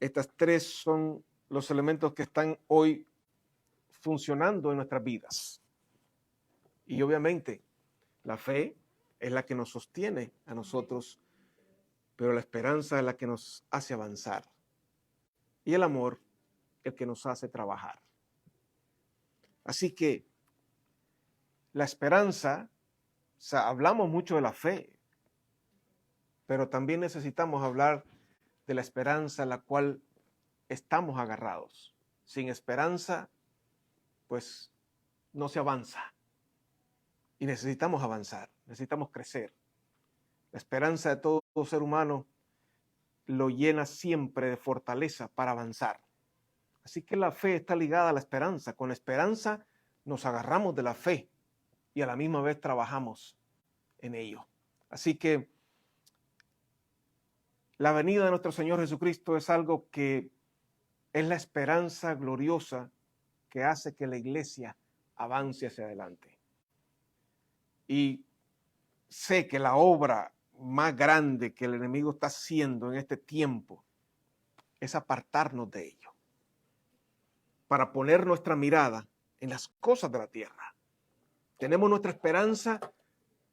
Estas tres son los elementos que están hoy funcionando en nuestras vidas. Y obviamente la fe es la que nos sostiene a nosotros, pero la esperanza es la que nos hace avanzar. Y el amor, el que nos hace trabajar. Así que la esperanza, o sea, hablamos mucho de la fe, pero también necesitamos hablar de la esperanza a la cual estamos agarrados. Sin esperanza, pues no se avanza. Y necesitamos avanzar, necesitamos crecer. La esperanza de todo ser humano lo llena siempre de fortaleza para avanzar. Así que la fe está ligada a la esperanza. Con la esperanza nos agarramos de la fe y a la misma vez trabajamos en ello. Así que la venida de nuestro Señor Jesucristo es algo que es la esperanza gloriosa que hace que la iglesia avance hacia adelante. Y sé que la obra más grande que el enemigo está haciendo en este tiempo es apartarnos de ello, para poner nuestra mirada en las cosas de la tierra. Tenemos nuestra esperanza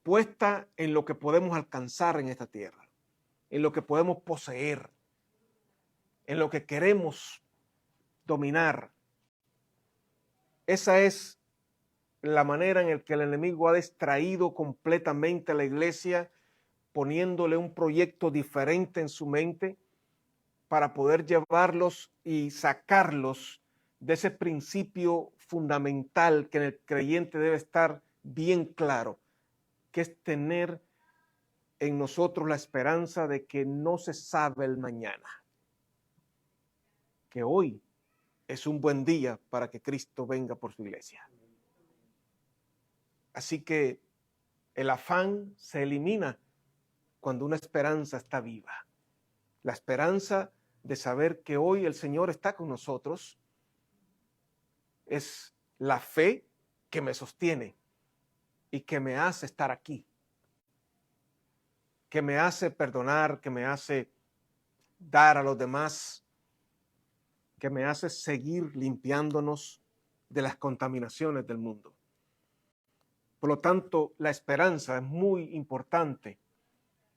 puesta en lo que podemos alcanzar en esta tierra, en lo que podemos poseer, en lo que queremos dominar. Esa es la manera en la que el enemigo ha distraído completamente a la iglesia, poniéndole un proyecto diferente en su mente para poder llevarlos y sacarlos de ese principio fundamental que en el creyente debe estar bien claro, que es tener en nosotros la esperanza de que no se sabe el mañana, que hoy es un buen día para que Cristo venga por su iglesia. Así que el afán se elimina cuando una esperanza está viva. La esperanza de saber que hoy el Señor está con nosotros es la fe que me sostiene y que me hace estar aquí, que me hace perdonar, que me hace dar a los demás, que me hace seguir limpiándonos de las contaminaciones del mundo. Por lo tanto, la esperanza es muy importante,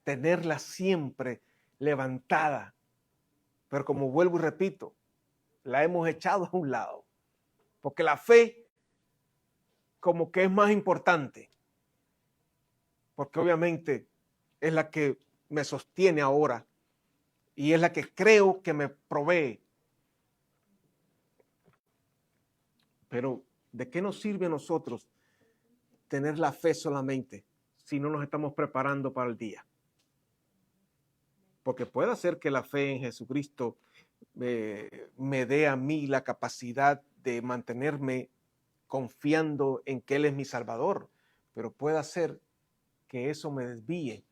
tenerla siempre levantada, pero como vuelvo y repito, la hemos echado a un lado, porque la fe como que es más importante, porque obviamente es la que me sostiene ahora y es la que creo que me provee. Pero ¿de qué nos sirve a nosotros tener la fe solamente si no nos estamos preparando para el día? Porque puede ser que la fe en Jesucristo me dé a mí la capacidad de mantenerme confiando en que Él es mi Salvador, pero puede ser que eso me desvíe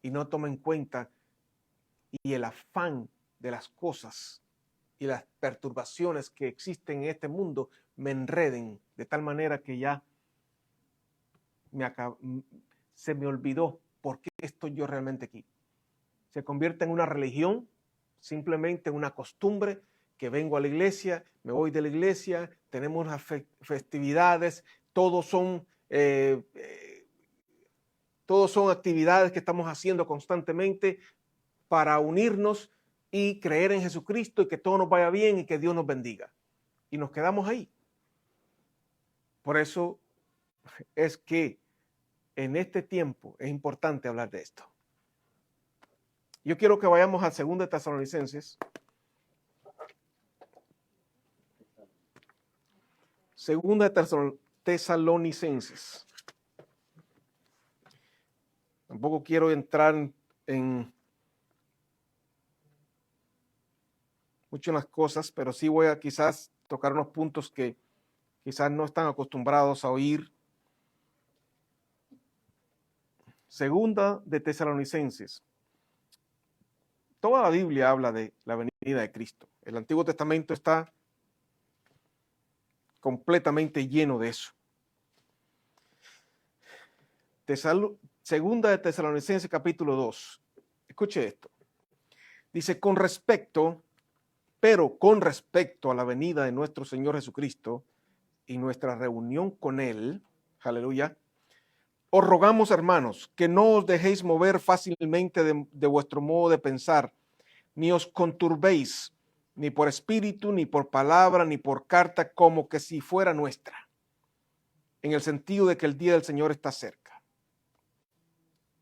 y no tome en cuenta y el afán de las cosas y las perturbaciones que existen en este mundo me enreden de tal manera que ya se me olvidó por qué estoy yo realmente aquí. Se convierte en una religión, simplemente en una costumbre, que vengo a la iglesia, me voy de la iglesia, tenemos unas festividades, todos son actividades que estamos haciendo constantemente para unirnos y creer en Jesucristo y que todo nos vaya bien y que Dios nos bendiga. Y nos quedamos ahí. Por eso es que en este tiempo es importante hablar de esto. Yo quiero que vayamos a 2 Tesalonicenses. 2 Tesalonicenses. Tampoco quiero entrar en muchas cosas, pero sí voy a quizás tocar unos puntos que quizás no están acostumbrados a oír. 2 Tesalonicenses. Toda la Biblia habla de la venida de Cristo. El Antiguo Testamento está completamente lleno de eso. 2 Tesalonicenses capítulo 2. Escuche esto. Dice, con respecto a la venida de nuestro Señor Jesucristo y nuestra reunión con Él, aleluya, os rogamos, hermanos, que no os dejéis mover fácilmente de vuestro modo de pensar, ni os conturbéis, ni por espíritu, ni por palabra, ni por carta, como que si fuera nuestra, en el sentido de que el día del Señor está cerca.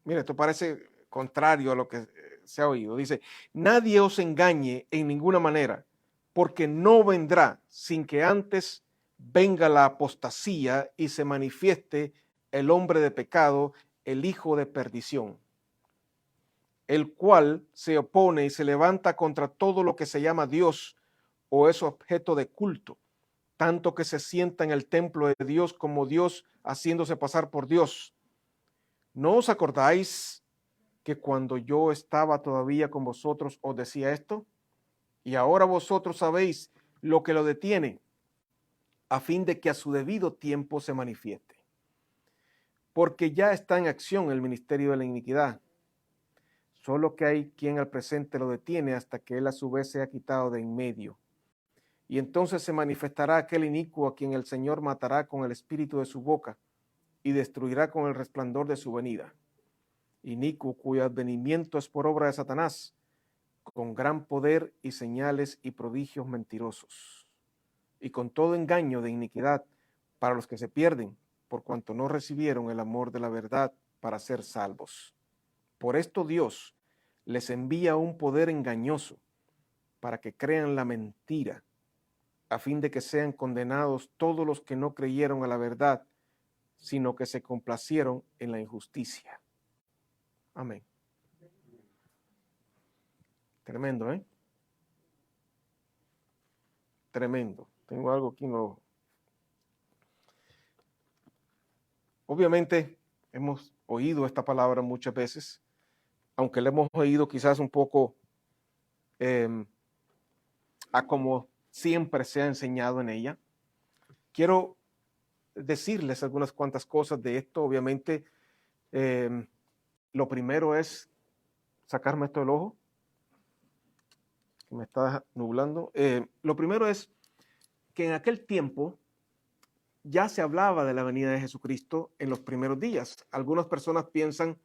Mira, esto parece contrario a lo que se ha oído. Dice, nadie os engañe en ninguna manera, porque no vendrá sin que antes venga la apostasía y se manifieste el hombre de pecado, el hijo de perdición, el cual se opone y se levanta contra todo lo que se llama Dios o es objeto de culto, tanto que se sienta en el templo de Dios como Dios, haciéndose pasar por Dios. ¿No os acordáis que cuando yo estaba todavía con vosotros os decía esto? Y ahora vosotros sabéis lo que lo detiene, a fin de que a su debido tiempo se manifieste. Porque ya está en acción el ministerio de la iniquidad, solo que hay quien al presente lo detiene hasta que él a su vez sea quitado de en medio. Y entonces se manifestará aquel inicuo a quien el Señor matará con el espíritu de su boca y destruirá con el resplandor de su venida. Inicuo cuyo advenimiento es por obra de Satanás, con gran poder y señales y prodigios mentirosos, y con todo engaño de iniquidad para los que se pierden, por cuanto no recibieron el amor de la verdad para ser salvos. Por esto Dios les envía un poder engañoso para que crean la mentira, a fin de que sean condenados todos los que no creyeron a la verdad, sino que se complacieron en la injusticia. Amén. Tremendo, ¿eh? Tremendo. Tengo algo aquí nuevo. Obviamente hemos oído esta palabra muchas veces, aunque la hemos oído quizás un poco a como siempre se ha enseñado en ella. Quiero decirles algunas cuantas cosas de esto. Obviamente, lo primero es sacarme esto del ojo, que me está nublando. Lo primero es que en aquel tiempo ya se hablaba de la venida de Jesucristo en los primeros días. Algunas personas piensan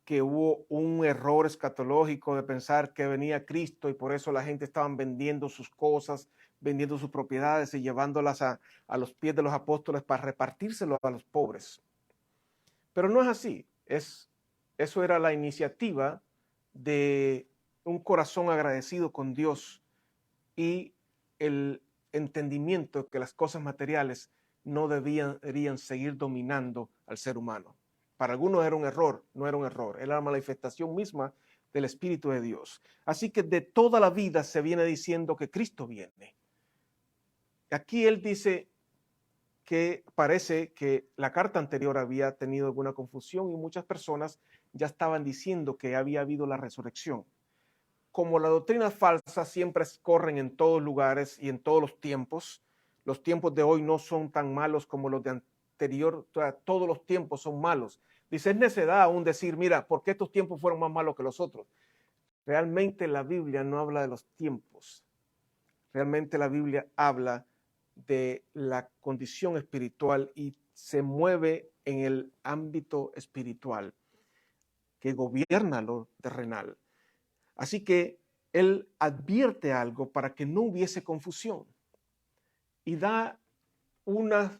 que hubo un error escatológico de pensar que venía Cristo y por eso la gente estaba vendiendo sus cosas, vendiendo sus propiedades y llevándolas a los pies de los apóstoles para repartírselo a los pobres. Pero no es así. Eso era la iniciativa de un corazón agradecido con Dios y el entendimiento que las cosas materiales no deberían seguir dominando al ser humano. Para algunos era un error, no era un error, era la manifestación misma del Espíritu de Dios. Así que de toda la vida se viene diciendo que Cristo viene. Aquí él dice que parece que la carta anterior había tenido alguna confusión y muchas personas ya estaban diciendo que había habido la resurrección. Como las doctrinas falsas siempre corren en todos lugares y en todos los tiempos de hoy no son tan malos como los de anterior, todos los tiempos son malos. Dice, es necedad aún decir, mira, ¿por qué estos tiempos fueron más malos que los otros? Realmente la Biblia no habla de los tiempos. Realmente la Biblia habla de la condición espiritual y se mueve en el ámbito espiritual que gobierna lo terrenal. Así que él advierte algo para que no hubiese confusión y da unos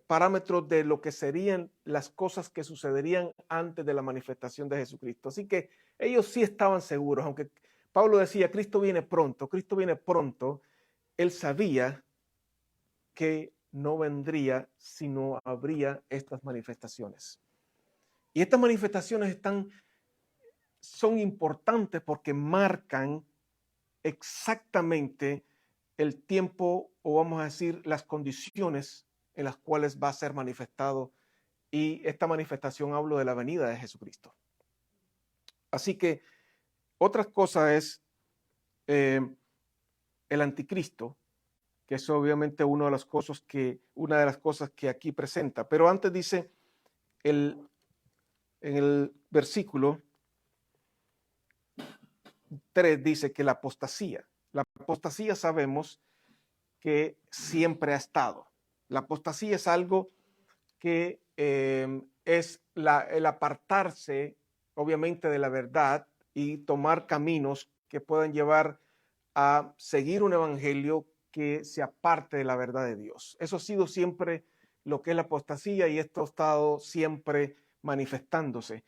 parámetros de lo que serían las cosas que sucederían antes de la manifestación de Jesucristo. Así que ellos sí estaban seguros, aunque Pablo decía, Cristo viene pronto, él sabía que no vendría si no habría estas manifestaciones. Y estas manifestaciones son importantes porque marcan exactamente el tiempo, o vamos a decir, las condiciones en las cuales va a ser manifestado. Y esta manifestación hablo de la venida de Jesucristo. Así que otra cosa es el anticristo, que es obviamente una de las cosas que aquí presenta. Pero antes dice en el versículo 3 dice que la apostasía sabemos que siempre ha estado. La apostasía es algo que es el apartarse, obviamente, de la verdad y tomar caminos que puedan llevar a seguir un evangelio que se aparte de la verdad de Dios. Eso ha sido siempre lo que es la apostasía y esto ha estado siempre manifestándose.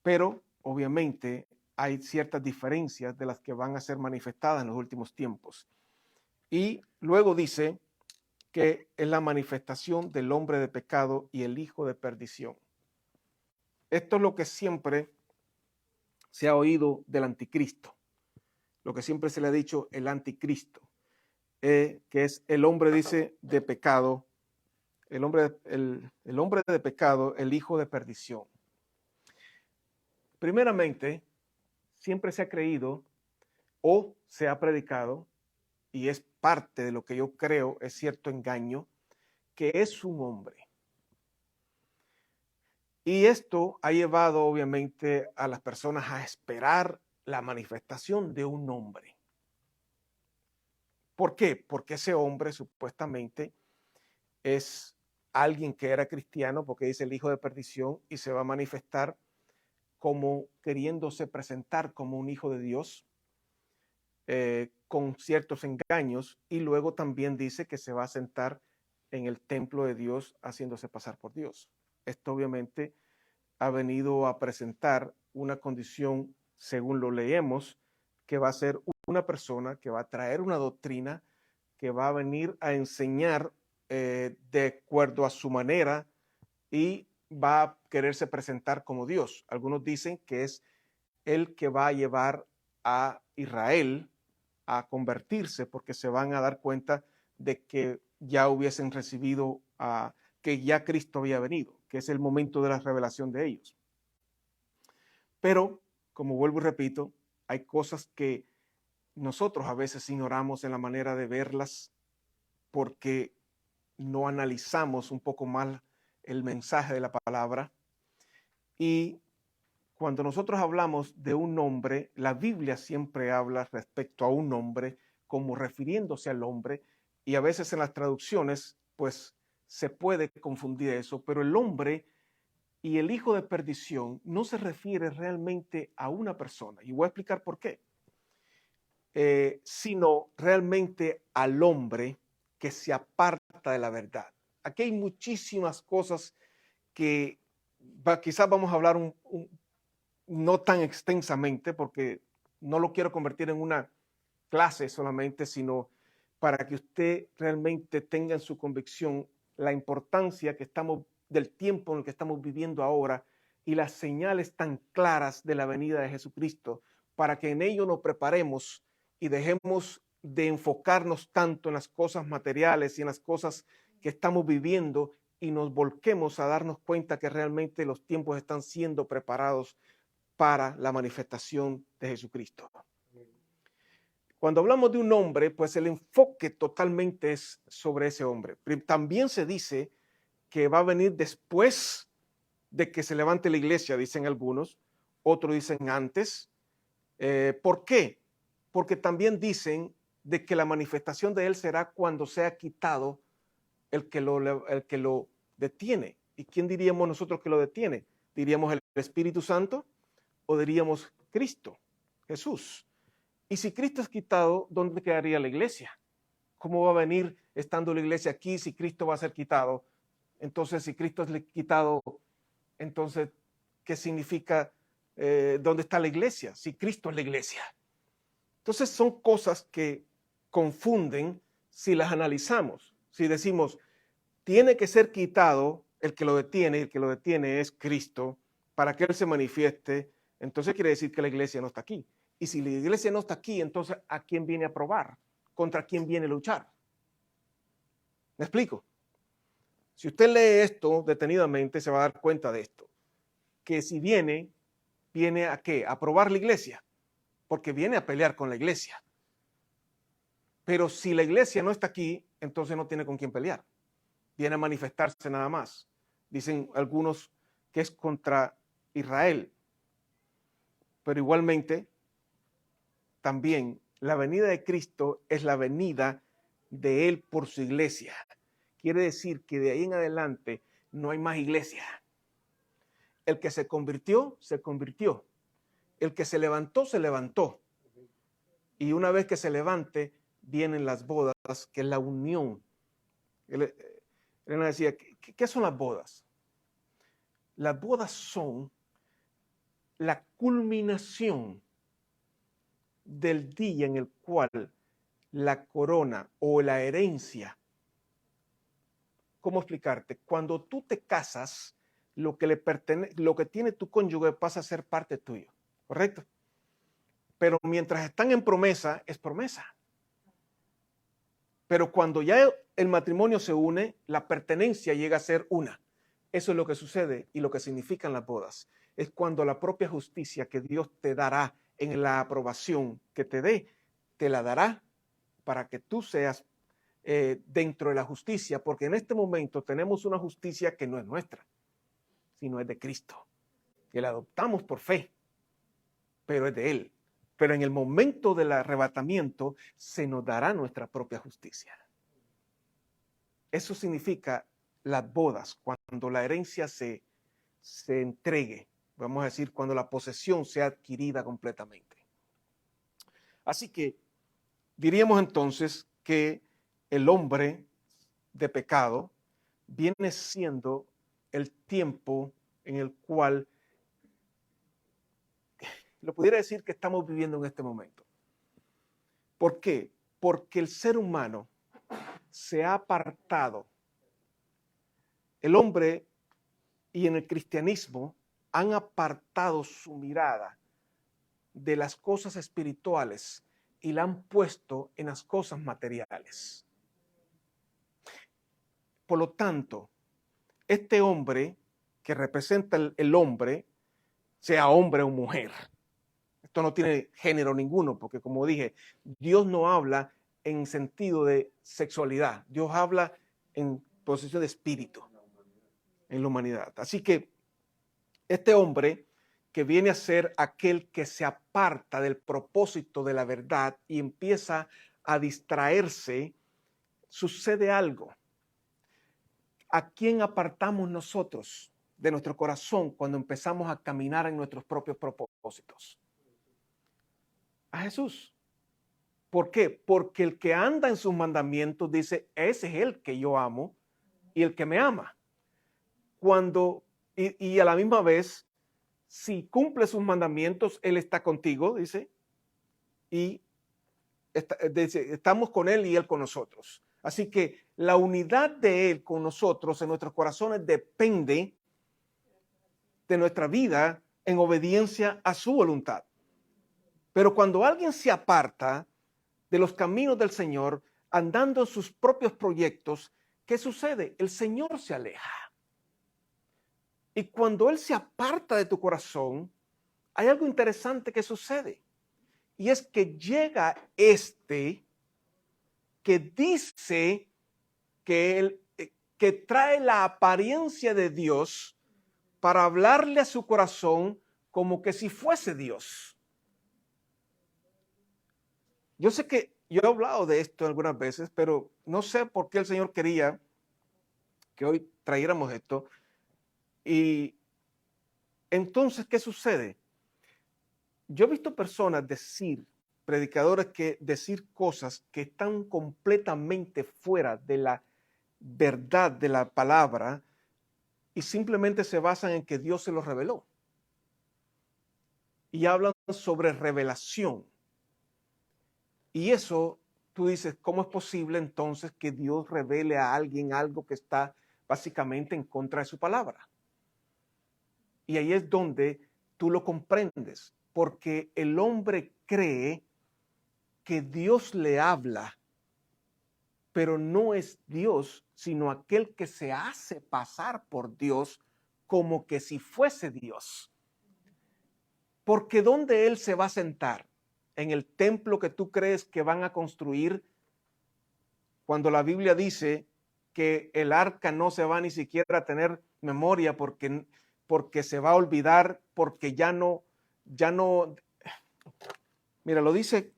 Pero, obviamente, hay ciertas diferencias de las que van a ser manifestadas en los últimos tiempos. Y luego dice que es la manifestación del hombre de pecado y el hijo de perdición. Esto es lo que siempre se ha oído del anticristo, lo que siempre se le ha dicho el anticristo, que es el hombre, dice, de pecado, el hombre de pecado, el hijo de perdición. Primeramente, siempre se ha creído o se ha predicado, y es parte de lo que yo creo es cierto engaño, que es un hombre. Y esto ha llevado obviamente a las personas a esperar la manifestación de un hombre. ¿Por qué? Porque ese hombre supuestamente es alguien que era cristiano, porque dice el hijo de perdición, y se va a manifestar como queriéndose presentar como un hijo de Dios, con ciertos engaños, y luego también dice que se va a sentar en el templo de Dios haciéndose pasar por Dios. Esto obviamente ha venido a presentar una condición, según lo leemos, que va a ser una persona que va a traer una doctrina, que va a venir a enseñar de acuerdo a su manera y va a quererse presentar como Dios. Algunos dicen que es el que va a llevar a Israel a convertirse porque se van a dar cuenta de que ya hubiesen recibido que ya Cristo había venido, que es el momento de la revelación de ellos. Pero, como vuelvo y repito, hay cosas que nosotros a veces ignoramos en la manera de verlas porque no analizamos un poco más el mensaje de la palabra. Y cuando nosotros hablamos de un nombre, la Biblia siempre habla respecto a un nombre como refiriéndose al hombre, y a veces en las traducciones pues se puede confundir eso, pero el hombre y el hijo de perdición no se refiere realmente a una persona, y voy a explicar por qué, sino realmente al hombre que se aparta de la verdad. Aquí hay muchísimas cosas que quizás vamos a hablar no tan extensamente, porque no lo quiero convertir en una clase solamente, sino para que usted realmente tenga en su convicción la importancia que estamos del tiempo en el que estamos viviendo ahora y las señales tan claras de la venida de Jesucristo, para que en ello nos preparemos y dejemos de enfocarnos tanto en las cosas materiales y en las cosas que estamos viviendo y nos volquemos a darnos cuenta que realmente los tiempos están siendo preparados para la manifestación de Jesucristo. Cuando hablamos de un hombre, pues el enfoque totalmente es sobre ese hombre. También se dice que va a venir después de que se levante la iglesia, dicen algunos, otros dicen antes. ¿Por qué? Porque también dicen de que la manifestación de él será cuando sea quitado el que lo detiene. ¿Y quién diríamos nosotros que lo detiene? ¿Diríamos el Espíritu Santo o diríamos Cristo, Jesús? Y si Cristo es quitado, ¿dónde quedaría la iglesia? ¿Cómo va a venir estando la iglesia aquí si Cristo va a ser quitado? Entonces, si Cristo es quitado, entonces, ¿qué significa? ¿Dónde está la iglesia? Si Cristo es la iglesia. Entonces, son cosas que confunden si las analizamos. Si decimos, tiene que ser quitado el que lo detiene, y el que lo detiene es Cristo, para que Él se manifieste, entonces quiere decir que la iglesia no está aquí. Y si la iglesia no está aquí, entonces ¿a quién viene a probar? ¿Contra quién viene a luchar? ¿Me explico? Si usted lee esto detenidamente, se va a dar cuenta de esto. Que si viene ¿a qué? A probar la iglesia, porque viene a pelear con la iglesia. Pero si la iglesia no está aquí, entonces no tiene con quién pelear. Viene a manifestarse nada más. Dicen algunos que es contra Israel. Pero igualmente, también la venida de Cristo es la venida de Él por su iglesia. Quiere decir que de ahí en adelante no hay más iglesia. El que se convirtió, se convirtió. El que se levantó, se levantó. Y una vez que se levante, vienen las bodas, que es la unión. Elena decía, ¿qué son las bodas? Las bodas son la culminación del día en el cual la corona o la herencia, ¿cómo explicarte? Cuando tú te casas, lo que tiene tu cónyuge pasa a ser parte tuyo, ¿correcto? Pero mientras están en promesa, es promesa. Pero cuando ya el matrimonio se une, la pertenencia llega a ser una. Eso es lo que sucede y lo que significan las bodas. Es cuando la propia justicia que Dios te dará en la aprobación que te dé, te la dará para que tú seas dentro de la justicia, porque en este momento tenemos una justicia que no es nuestra, sino es de Cristo, que la adoptamos por fe, pero es de Él. Pero en el momento del arrebatamiento se nos dará nuestra propia justicia. Eso significa las bodas, cuando la herencia se entregue, vamos a decir, cuando la posesión sea adquirida completamente. Así que diríamos entonces que el hombre de pecado viene siendo el tiempo en el cual lo pudiera decir que estamos viviendo en este momento. ¿Por qué? Porque el ser humano se ha apartado. El hombre y en el cristianismo han apartado su mirada de las cosas espirituales y la han puesto en las cosas materiales. Por lo tanto, este hombre que representa el hombre, sea hombre o mujer, esto no tiene género ninguno, porque como dije, Dios no habla en sentido de sexualidad, Dios habla en posición de espíritu, en la humanidad. Así que este hombre que viene a ser aquel que se aparta del propósito de la verdad y empieza a distraerse, sucede algo. ¿A quién apartamos nosotros de nuestro corazón cuando empezamos a caminar en nuestros propios propósitos? A Jesús. ¿Por qué? Porque el que anda en sus mandamientos dice, ese es el que yo amo y el que me ama. Y a la misma vez, si cumple sus mandamientos, Él está contigo, dice, y dice, estamos con Él y Él con nosotros. Así que la unidad de Él con nosotros en nuestros corazones depende de nuestra vida en obediencia a su voluntad. Pero cuando alguien se aparta de los caminos del Señor, andando en sus propios proyectos, ¿qué sucede? El Señor se aleja. Y cuando Él se aparta de tu corazón, hay algo interesante que sucede. Y es que llega que dice que trae la apariencia de Dios para hablarle a su corazón como que si fuese Dios. Yo sé que yo he hablado de esto algunas veces, pero no sé por qué el Señor quería que hoy trayéramos esto. Y entonces, ¿qué sucede? Yo he visto personas predicadores que decir cosas que están completamente fuera de la verdad de la palabra y simplemente se basan en que Dios se los reveló. Y hablan sobre revelación. Y eso, tú dices, ¿cómo es posible entonces que Dios revele a alguien algo que está básicamente en contra de su palabra? Y ahí es donde tú lo comprendes, porque el hombre cree que Dios le habla, pero no es Dios, sino aquel que se hace pasar por Dios como que si fuese Dios. Porque ¿dónde Él se va a sentar? En el templo que tú crees que van a construir, cuando la Biblia dice que el arca no se va ni siquiera a tener memoria porque se va a olvidar, porque ya no, mira, lo dice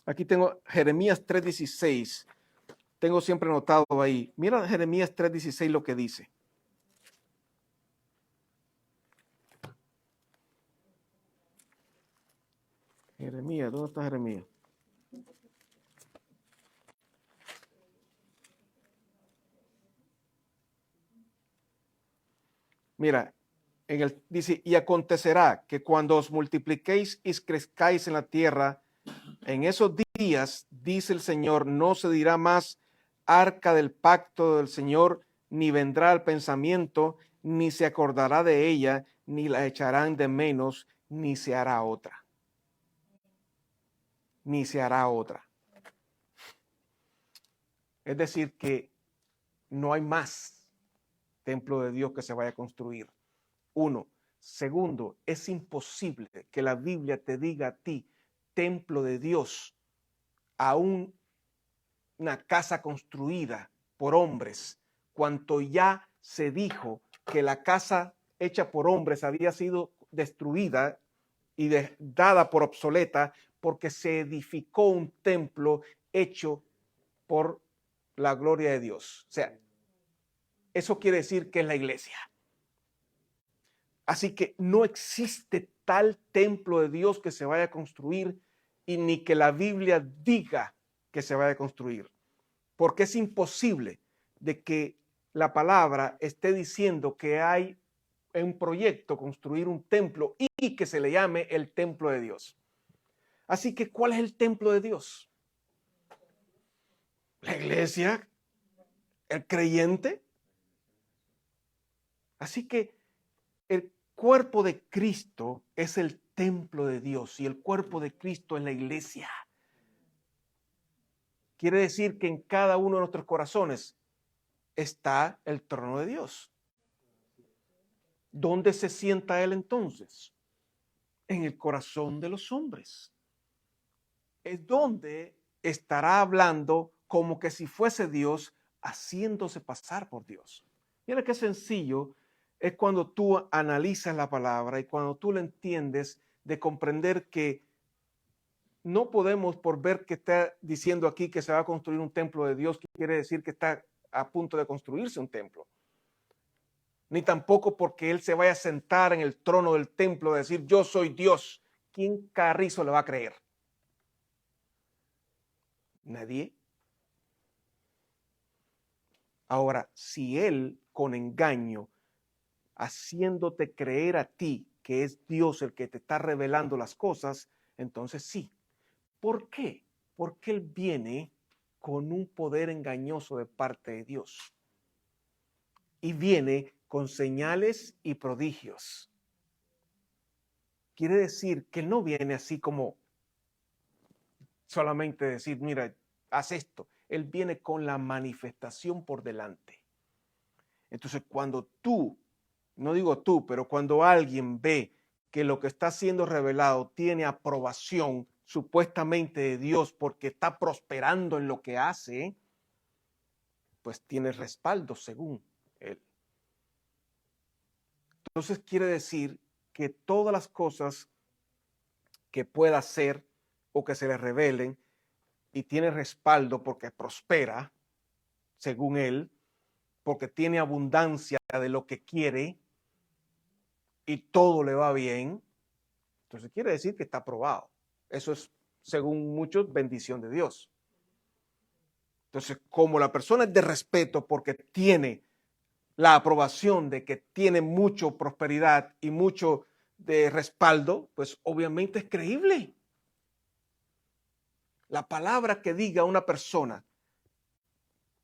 Aquí tengo Jeremías 3:16. Tengo siempre anotado ahí. Mira Jeremías 3:16 lo que dice. Jeremías, ¿dónde está Jeremías? Mira, dice, y acontecerá que cuando os multipliquéis y crezcáis en la tierra, en esos días, dice el Señor, no se dirá más arca del pacto del Señor, ni vendrá al pensamiento, ni se acordará de ella, ni la echarán de menos, ni se hará otra. Ni se hará otra. Es decir, que no hay más templo de Dios que se vaya a construir. Uno. Segundo, es imposible que la Biblia te diga a ti, templo de Dios, a una casa construida por hombres, cuanto ya se dijo que la casa hecha por hombres había sido destruida y dada por obsoleta porque se edificó un templo hecho por la gloria de Dios. O sea, eso quiere decir que es la iglesia. Así que no existe tal templo de Dios que se vaya a construir y ni que la Biblia diga que se vaya a construir. Porque es imposible de que la palabra esté diciendo que hay un proyecto construir un templo y que se le llame el templo de Dios. Así que, ¿cuál es el templo de Dios? La iglesia, el creyente. Así que el cuerpo de Cristo es el templo de Dios y el cuerpo de Cristo es la iglesia. Quiere decir que en cada uno de nuestros corazones está el trono de Dios. ¿Dónde se sienta Él entonces? En el corazón de los hombres. Es donde estará hablando como que si fuese Dios, haciéndose pasar por Dios. Mira qué sencillo es cuando tú analizas la palabra y cuando tú la entiendes de comprender que no podemos, por ver que está diciendo aquí que se va a construir un templo de Dios, que quiere decir que está a punto de construirse un templo. Ni tampoco porque Él se vaya a sentar en el trono del templo y decir, yo soy Dios. ¿Quién carrizo le va a creer? Nadie. Ahora, si Él con engaño, haciéndote creer a ti que es Dios el que te está revelando las cosas, entonces sí. ¿Por qué? Porque Él viene con un poder engañoso de parte de Dios. Y viene con señales y prodigios. Quiere decir que no viene así como solamente decir, mira, haz esto. Él viene con la manifestación por delante. Entonces, cuando tú, no digo tú, pero cuando alguien ve que lo que está siendo revelado tiene aprobación supuestamente de Dios porque está prosperando en lo que hace, pues tiene respaldo según él. Entonces quiere decir que todas las cosas que pueda hacer o que se le revelen y tiene respaldo porque prospera, según él, porque tiene abundancia de lo que quiere y todo le va bien, entonces quiere decir que está aprobado. Eso es, según muchos, bendición de Dios. Entonces, como la persona es de respeto porque tiene la aprobación de que tiene mucho prosperidad y mucho de respaldo, pues obviamente es creíble. La palabra que diga una persona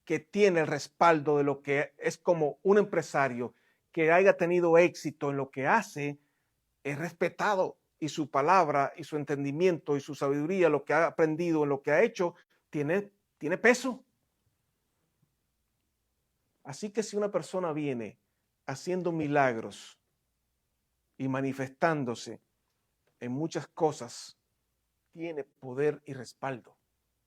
que tiene el respaldo de lo que es como un empresario que haya tenido éxito en lo que hace, es respetado y su palabra y su entendimiento y su sabiduría, lo que ha aprendido en lo que ha hecho, tiene peso. Así que si una persona viene haciendo milagros y manifestándose en muchas cosas, tiene poder y respaldo.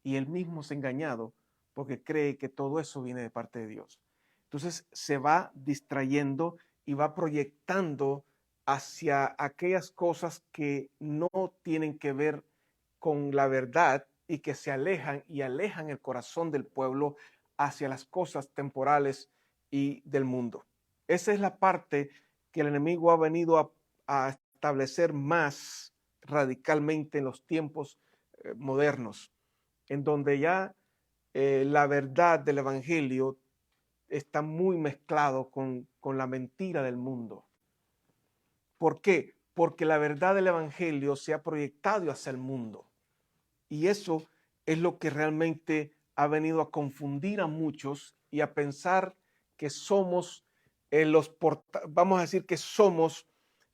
Y él mismo es engañado porque cree que todo eso viene de parte de Dios. Entonces se va distrayendo y va proyectando hacia aquellas cosas que no tienen que ver con la verdad y que se alejan y alejan el corazón del pueblo hacia las cosas temporales y del mundo. Esa es la parte que el enemigo ha venido a establecer más radicalmente en los tiempos modernos, en donde ya la verdad del evangelio está muy mezclado con la mentira del mundo. ¿Por qué? Porque la verdad del evangelio se ha proyectado hacia el mundo. Y eso es lo que realmente ha venido a confundir a muchos y a pensar que somos vamos a decir que somos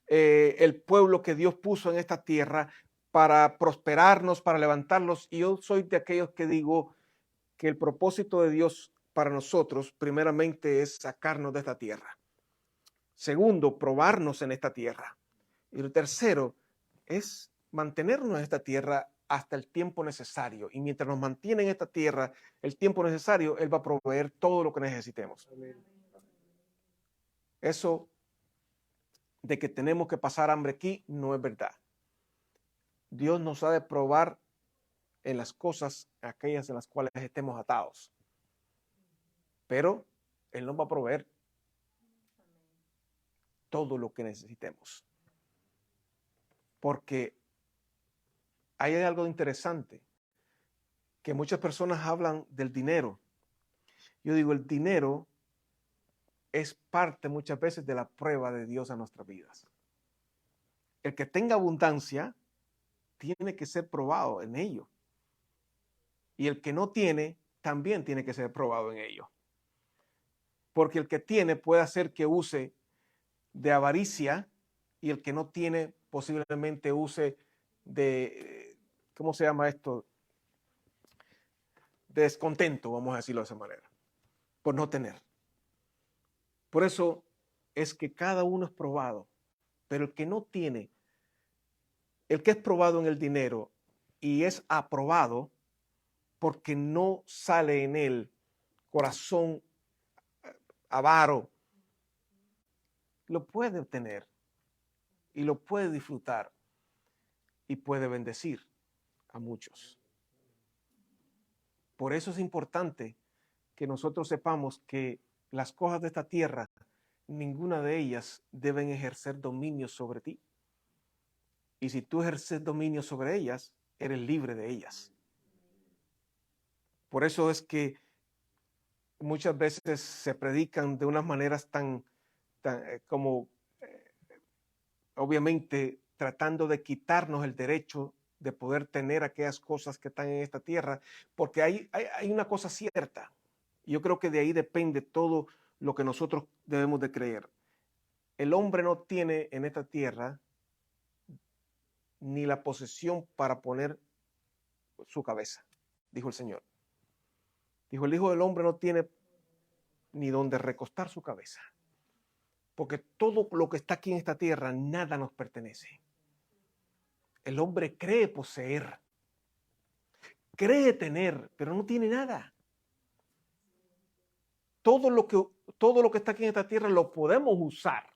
el pueblo que Dios puso en esta tierra para prosperarnos, para levantarlos. Y yo soy de aquellos que digo que el propósito de Dios para nosotros, primeramente, es sacarnos de esta tierra. Segundo, probarnos en esta tierra. Y lo tercero es mantenernos en esta tierra hasta el tiempo necesario. Y mientras nos mantiene en esta tierra el tiempo necesario, Él va a proveer todo lo que necesitemos. Eso de que tenemos que pasar hambre aquí no es verdad. Dios nos ha de probar en las cosas, aquellas en las cuales estemos atados. Pero Él nos va a proveer todo lo que necesitemos. Porque hay algo interesante, que muchas personas hablan del dinero. Yo digo, el dinero es parte muchas veces de la prueba de Dios a nuestras vidas. El que tenga abundancia tiene que ser probado en ello. Y el que no tiene, también tiene que ser probado en ello. Porque el que tiene puede hacer que use de avaricia y el que no tiene posiblemente use de, ¿cómo se llama esto? De descontento, vamos a decirlo de esa manera, por no tener. Por eso es que cada uno es probado, pero el que no tiene, el que es probado en el dinero y es aprobado porque no sale en él corazón avaro, lo puede obtener y lo puede disfrutar y puede bendecir a muchos. Por eso es importante que nosotros sepamos que las cosas de esta tierra, ninguna de ellas deben ejercer dominio sobre ti. Y si tú ejerces dominio sobre ellas, eres libre de ellas. Por eso es que muchas veces se predican de unas maneras tan como obviamente tratando de quitarnos el derecho de poder tener aquellas cosas que están en esta tierra, porque hay una cosa cierta. Yo creo que de ahí depende todo lo que nosotros debemos de creer. El hombre no tiene en esta tierra ni la posesión para poner su cabeza, dijo el Señor. Dijo, el Hijo del Hombre no tiene ni donde recostar su cabeza, porque todo lo que está aquí en esta tierra, nada nos pertenece. El hombre cree poseer, cree tener, pero no tiene nada. Todo lo que está aquí en esta tierra lo podemos usar.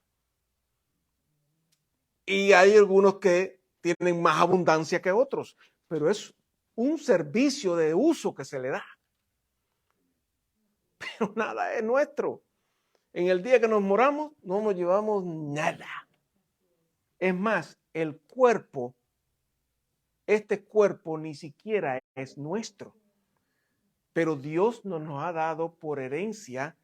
Y hay algunos que tienen más abundancia que otros, pero es un servicio de uso que se le da. Pero nada es nuestro. En el día que nos moramos, no nos llevamos nada. Es más, el cuerpo, este cuerpo ni siquiera es nuestro. Pero Dios nos ha dado por herencia,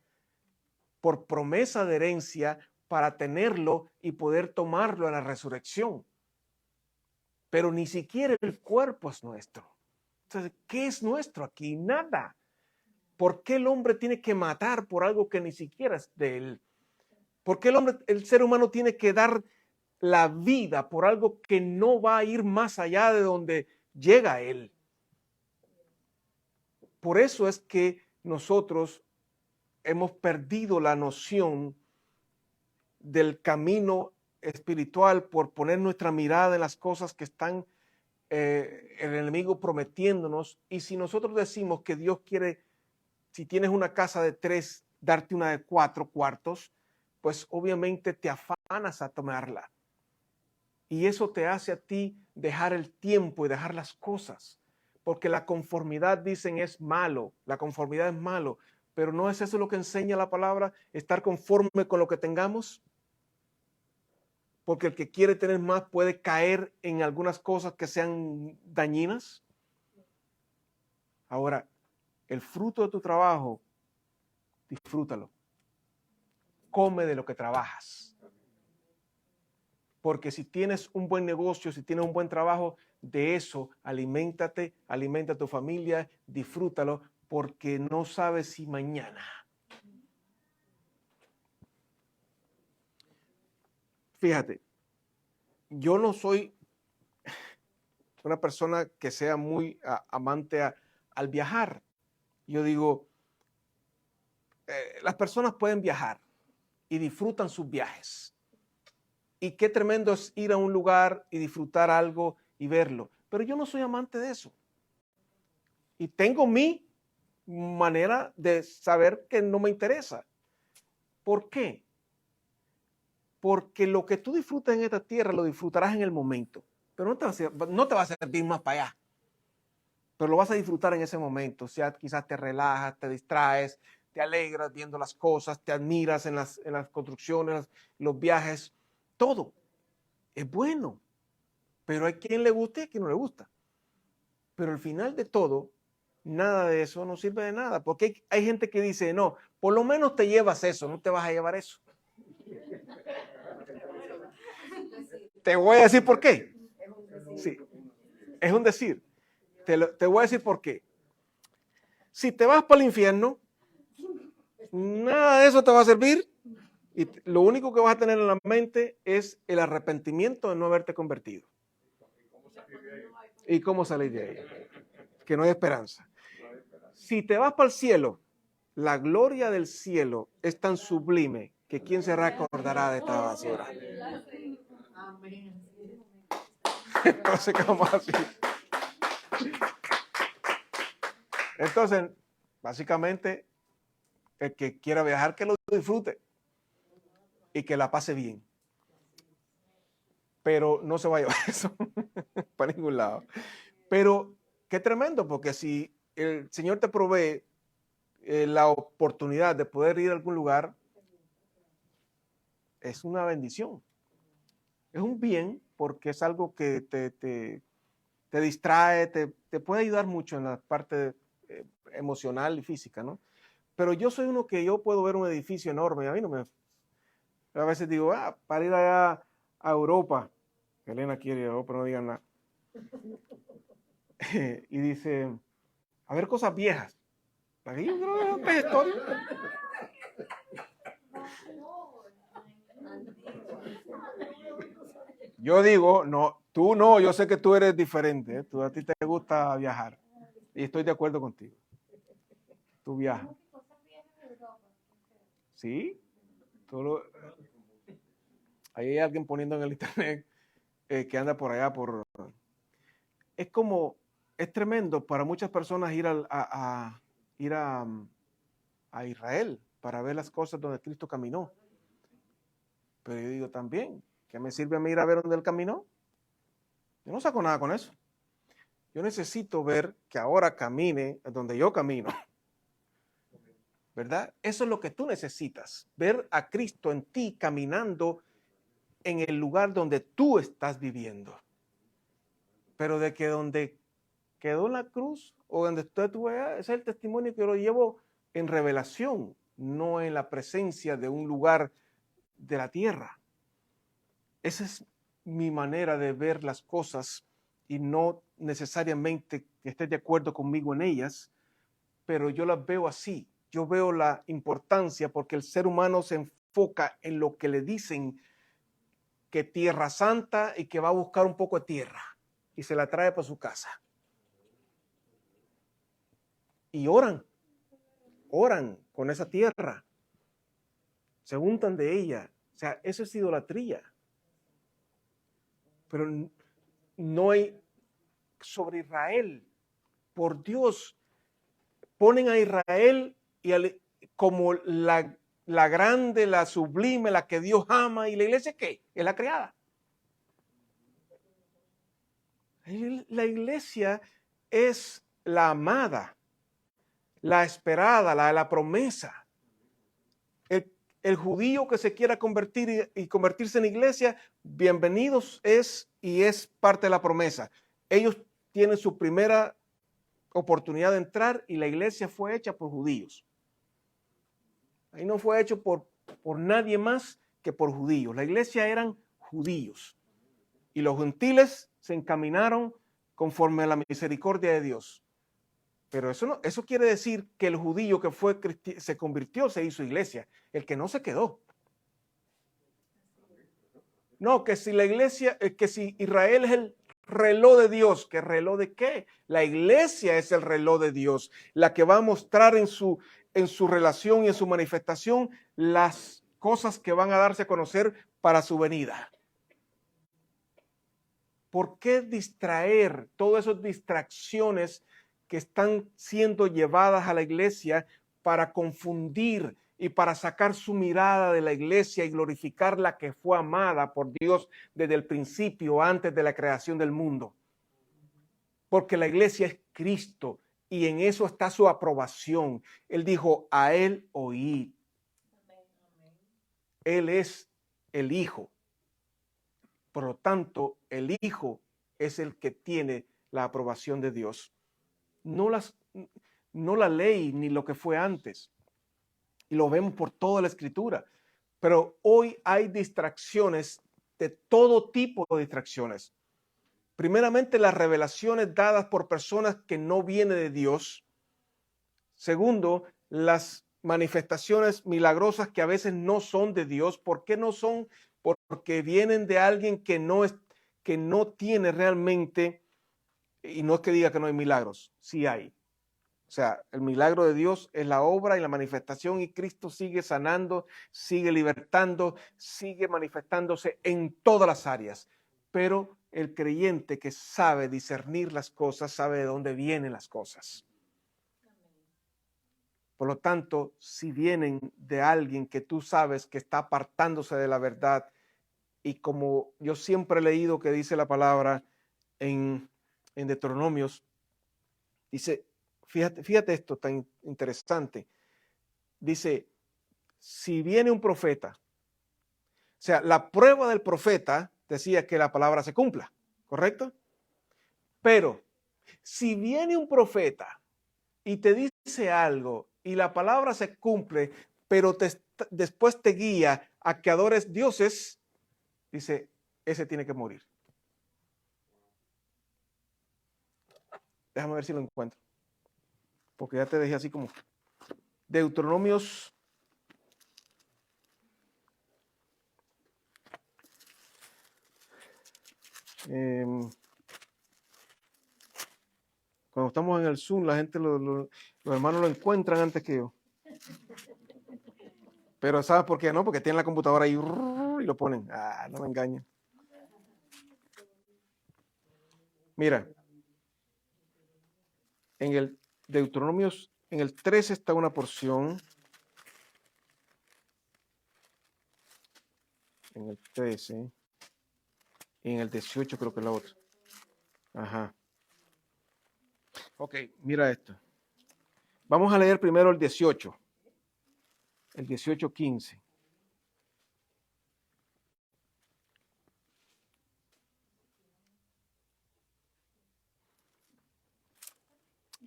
por promesa de herencia, para tenerlo y poder tomarlo a la resurrección. Pero ni siquiera el cuerpo es nuestro. Entonces, ¿qué es nuestro aquí? Nada. ¿Por qué el hombre tiene que matar por algo que ni siquiera es de él? ¿Por qué el ser humano tiene que dar la vida por algo que no va a ir más allá de donde llega él? Por eso es que nosotros hemos perdido la noción del camino espiritual por poner nuestra mirada en las cosas que están el enemigo prometiéndonos. Y si nosotros decimos que Dios quiere, si tienes una casa de 3, darte una de 4 cuartos, pues obviamente te afanas a tomarla. Y eso te hace a ti dejar el tiempo y dejar las cosas. Porque la conformidad, dicen, es malo. La conformidad es malo. Pero ¿no es eso lo que enseña la palabra? Estar conforme con lo que tengamos. Porque el que quiere tener más puede caer en algunas cosas que sean dañinas. Ahora, el fruto de tu trabajo, disfrútalo. Come de lo que trabajas. Porque si tienes un buen negocio, si tienes un buen trabajo, de eso aliméntate, alimenta a tu familia, disfrútalo, porque no sabes si mañana. Fíjate, yo no soy una persona que sea muy amante al viajar. Yo digo, las personas pueden viajar y disfrutan sus viajes. Y qué tremendo es ir a un lugar y disfrutar algo y verlo. Pero yo no soy amante de eso. Y tengo mi manera de saber que no me interesa. ¿Por qué? Porque lo que tú disfrutas en esta tierra lo disfrutarás en el momento. Pero no te va a servir más para allá. Pero lo vas a disfrutar en ese momento. O sea, quizás te relajas, te distraes, te alegras viendo las cosas, te admiras en las construcciones, los viajes. Todo es bueno. Pero hay quien le guste y hay quien no le gusta. Pero al final de todo, nada de eso no sirve de nada. Porque hay gente que dice, no, por lo menos te llevas eso, no te vas a llevar eso. Te voy a decir por qué. Sí, es un decir. Te voy a decir por qué. Si te vas para el infierno, nada de eso te va a servir. Y lo único que vas a tener en la mente es el arrepentimiento de no haberte convertido. ¿Y cómo salir de ahí? Que no hay esperanza. Si te vas para el cielo, la gloria del cielo es tan sublime que ¿quién se recordará de esta basura? No sé cómo así. Entonces, básicamente, el que quiera viajar, que lo disfrute y que la pase bien. Pero no se va a llevar eso para ningún lado. Pero qué tremendo, porque si el Señor te provee la oportunidad de poder ir a algún lugar, es una bendición. Es un bien porque es algo que te distrae, te puede ayudar mucho en la parte emocional y física, ¿no? Pero yo soy uno que yo puedo ver un edificio enorme y a mí no me... A veces digo, para ir allá a Europa, Elena quiere ir a Europa, no digan nada. Y dice, a ver cosas viejas. ¿Para qué yo quiero ver historia? Yo digo, no, tú no, yo sé que tú eres diferente, ¿eh? A ti te gusta viajar y estoy de acuerdo contigo. Tú viajas. ¿Sí? Ahí hay alguien poniendo en el internet que anda por allá Es como, es tremendo para muchas personas ir a Israel para ver las cosas donde Cristo caminó. Pero yo digo también, ¿qué me sirve a mí ir a ver donde Él caminó? Yo no saco nada con eso. Yo necesito ver que ahora camine donde yo camino. ¿Verdad? Eso es lo que tú necesitas, ver a Cristo en ti caminando en el lugar donde tú estás viviendo. Pero de que donde quedó en la cruz o donde estuve allá, ese es el testimonio que yo lo llevo en revelación, no en la presencia de un lugar de la tierra. Esa es mi manera de ver las cosas y no necesariamente que estés de acuerdo conmigo en ellas, pero yo las veo así. Yo veo la importancia porque el ser humano se enfoca en lo que le dicen que Tierra Santa y que va a buscar un poco de tierra y se la trae para su casa. Y oran con esa tierra, se untan de ella. O sea, eso es idolatría. Pero no hay sobre Israel. Por Dios, ponen a Israel como la grande, la sublime, la que Dios ama. ¿Y la iglesia qué? Es la creada. La iglesia es la amada, la esperada, la promesa. El judío que se quiera convertir y convertirse en iglesia, bienvenidos es y es parte de la promesa. Ellos tienen su primera oportunidad de entrar y la iglesia fue hecha por judíos. Ahí no fue hecho por nadie más que por judíos. La iglesia eran judíos y los gentiles se encaminaron conforme a la misericordia de Dios. Pero eso quiere decir que el judío que se convirtió se hizo iglesia. El que no se quedó. No, que si la iglesia, que si Israel es el reloj de Dios, ¿qué reloj de qué? La iglesia es el reloj de Dios, la que va a mostrar en su relación y en su manifestación las cosas que van a darse a conocer para su venida. ¿Por qué distraer todas esas distracciones que están siendo llevadas a la iglesia para confundir y para sacar su mirada de la iglesia y glorificar la que fue amada por Dios desde el principio, antes de la creación del mundo? Porque la iglesia es Cristo y en eso está su aprobación. Él dijo, a Él oíd. Él es el Hijo. Por lo tanto, el Hijo es el que tiene la aprobación de Dios. No la ley ni lo que fue antes. Y lo vemos por toda la Escritura. Pero hoy hay distracciones de todo tipo de distracciones. Primeramente, las revelaciones dadas por personas que no vienen de Dios. Segundo, las manifestaciones milagrosas que a veces no son de Dios. ¿Por qué no son? Porque vienen de alguien que no tiene realmente, y no es que diga que no hay milagros, sí hay. O sea, el milagro de Dios es la obra y la manifestación y Cristo sigue sanando, sigue libertando, sigue manifestándose en todas las áreas. Pero el creyente que sabe discernir las cosas, sabe de dónde vienen las cosas. Por lo tanto, si vienen de alguien que tú sabes que está apartándose de la verdad, y como yo siempre he leído que dice la palabra en Deuteronomios, dice, fíjate esto tan interesante. Dice, si viene un profeta, o sea, la prueba del profeta decía que la palabra se cumpla, ¿correcto? Pero si viene un profeta y te dice algo y la palabra se cumple, pero después te guía a que adores dioses, dice, ese tiene que morir. Déjame ver si lo encuentro. Porque ya te dejé así como Deuteronomios. Cuando estamos en el Zoom, la gente, los hermanos lo encuentran antes que yo. Pero ¿sabes por qué no? Porque tienen la computadora ahí y lo ponen. Ah, no me engañen. Mira, en el Deuteronomios, en el 13 está una porción. En el 13. Y en el 18 creo que es la otra. Ajá. Ok, mira esto. Vamos a leer primero el 18. El 18:15.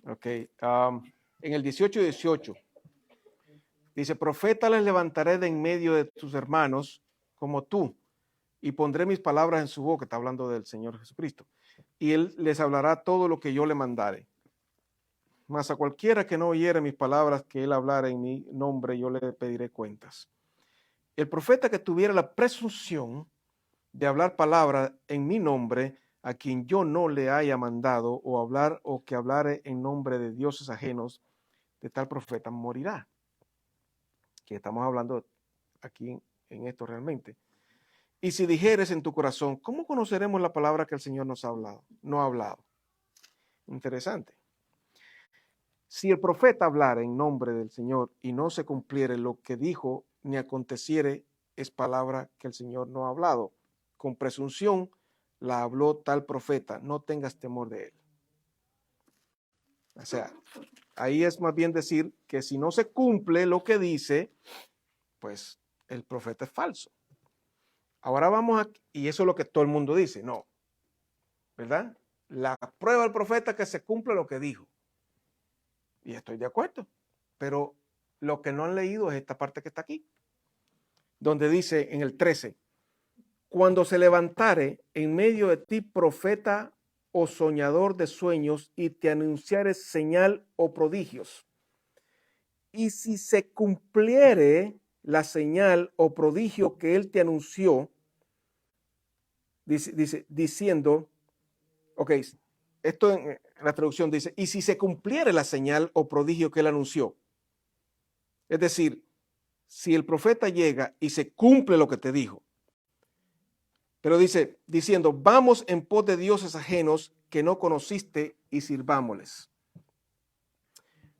Ok. En el 18:18 dice, profeta les levantaré de en medio de tus hermanos como tú, y pondré mis palabras en su boca. Está hablando del Señor Jesucristo. Y él les hablará todo lo que yo le mandare. Mas a cualquiera que no oyere mis palabras que él hablara en mi nombre, yo le pediré cuentas. El profeta que tuviera la presunción de hablar palabra en mi nombre, a quien yo no le haya mandado, o hablar o que hablare en nombre de dioses ajenos, de tal profeta morirá. Que estamos hablando aquí en esto realmente. Y si dijeres en tu corazón, ¿cómo conoceremos la palabra que el Señor nos ha hablado? No ha hablado. Interesante. Si el profeta hablara en nombre del Señor y no se cumpliere lo que dijo, ni aconteciere, es palabra que el Señor no ha hablado. Con presunción la habló tal profeta, no tengas temor de él. O sea, ahí es más bien decir que si no se cumple lo que dice, pues el profeta es falso. Ahora vamos a, y eso es lo que todo el mundo dice, no, ¿verdad? La prueba del profeta es que se cumple lo que dijo. Y estoy de acuerdo, pero lo que no han leído es esta parte que está aquí, donde dice en el 13, cuando se levantare en medio de ti profeta o soñador de sueños y te anunciare señal o prodigios. Y si se cumpliere la señal o prodigio que él te anunció, diciendo, ok, esto en la traducción dice, y si se cumpliere la señal o prodigio que él anunció. Es decir, si el profeta llega y se cumple lo que te dijo, pero dice, diciendo, vamos en pos de dioses ajenos que no conociste y sirvámosles.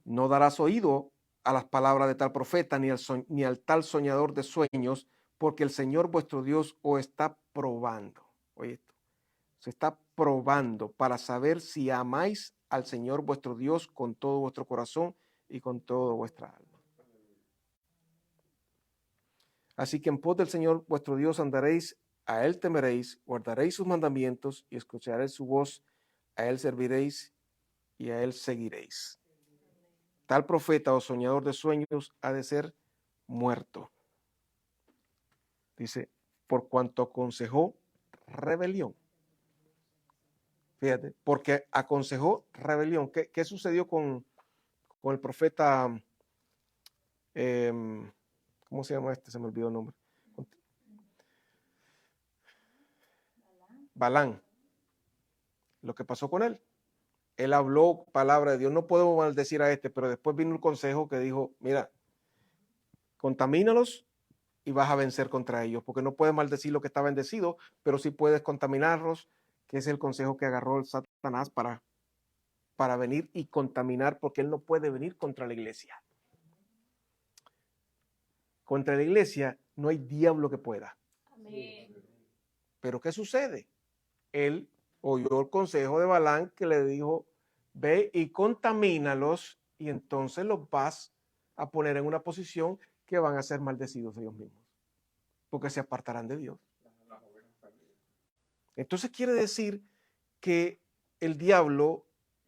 No darás oído a las palabras de tal profeta ni al tal soñador de sueños, porque el Señor vuestro Dios os está probando. Oye esto, se está probando para saber si amáis al Señor vuestro Dios con todo vuestro corazón y con toda vuestra alma. Así que en pos del Señor vuestro Dios andaréis, a Él temeréis, guardaréis sus mandamientos y escucharéis su voz, a Él serviréis y a Él seguiréis. Tal profeta o soñador de sueños ha de ser muerto. Dice, por cuanto aconsejó rebelión. Fíjate, porque aconsejó rebelión. ¿Qué sucedió con el profeta? ¿Cómo se llama este? Se me olvidó el nombre. Balán. Lo que pasó con él. Él habló palabra de Dios. No podemos maldecir a este, pero después vino un consejo que dijo, mira, contamínalos y vas a vencer contra ellos, porque no puedes maldecir lo que está bendecido, pero sí puedes contaminarlos, que es el consejo que agarró el Satanás para venir y contaminar, porque él no puede venir contra la iglesia. Contra la iglesia no hay diablo que pueda. Amén. Pero ¿qué sucede? Él oyó el consejo de Balán que le dijo, ve y contamínalos y entonces los vas a poner en una posición que van a ser maldecidos ellos mismos, porque se apartarán de Dios. Entonces quiere decir que el diablo,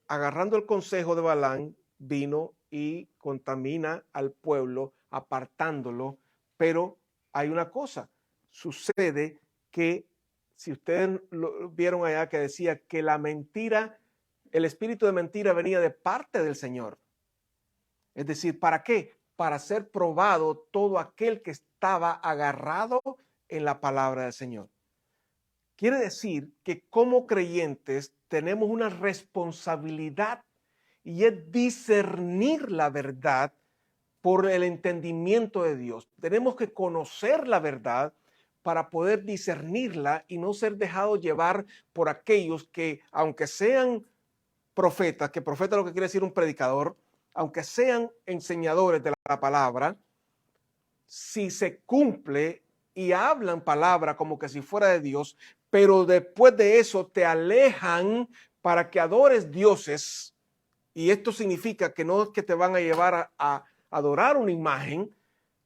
agarrando el consejo de Balán, vino y contamina al pueblo, apartándolo, pero hay una cosa, sucede que, si ustedes lo vieron allá, que decía que la mentira, el espíritu de mentira venía de parte del Señor. Es decir, ¿para qué? Para ser probado todo aquel que estaba agarrado en la palabra del Señor. Quiere decir que como creyentes tenemos una responsabilidad y es discernir la verdad por el entendimiento de Dios. Tenemos que conocer la verdad para poder discernirla y no ser dejados llevar por aquellos que, aunque sean profetas, que profeta lo que quiere decir un predicador, aunque sean enseñadores de la palabra, si se cumple y hablan palabra como que si fuera de Dios, pero después de eso te alejan para que adores dioses, y esto significa que no es que te van a llevar a adorar una imagen,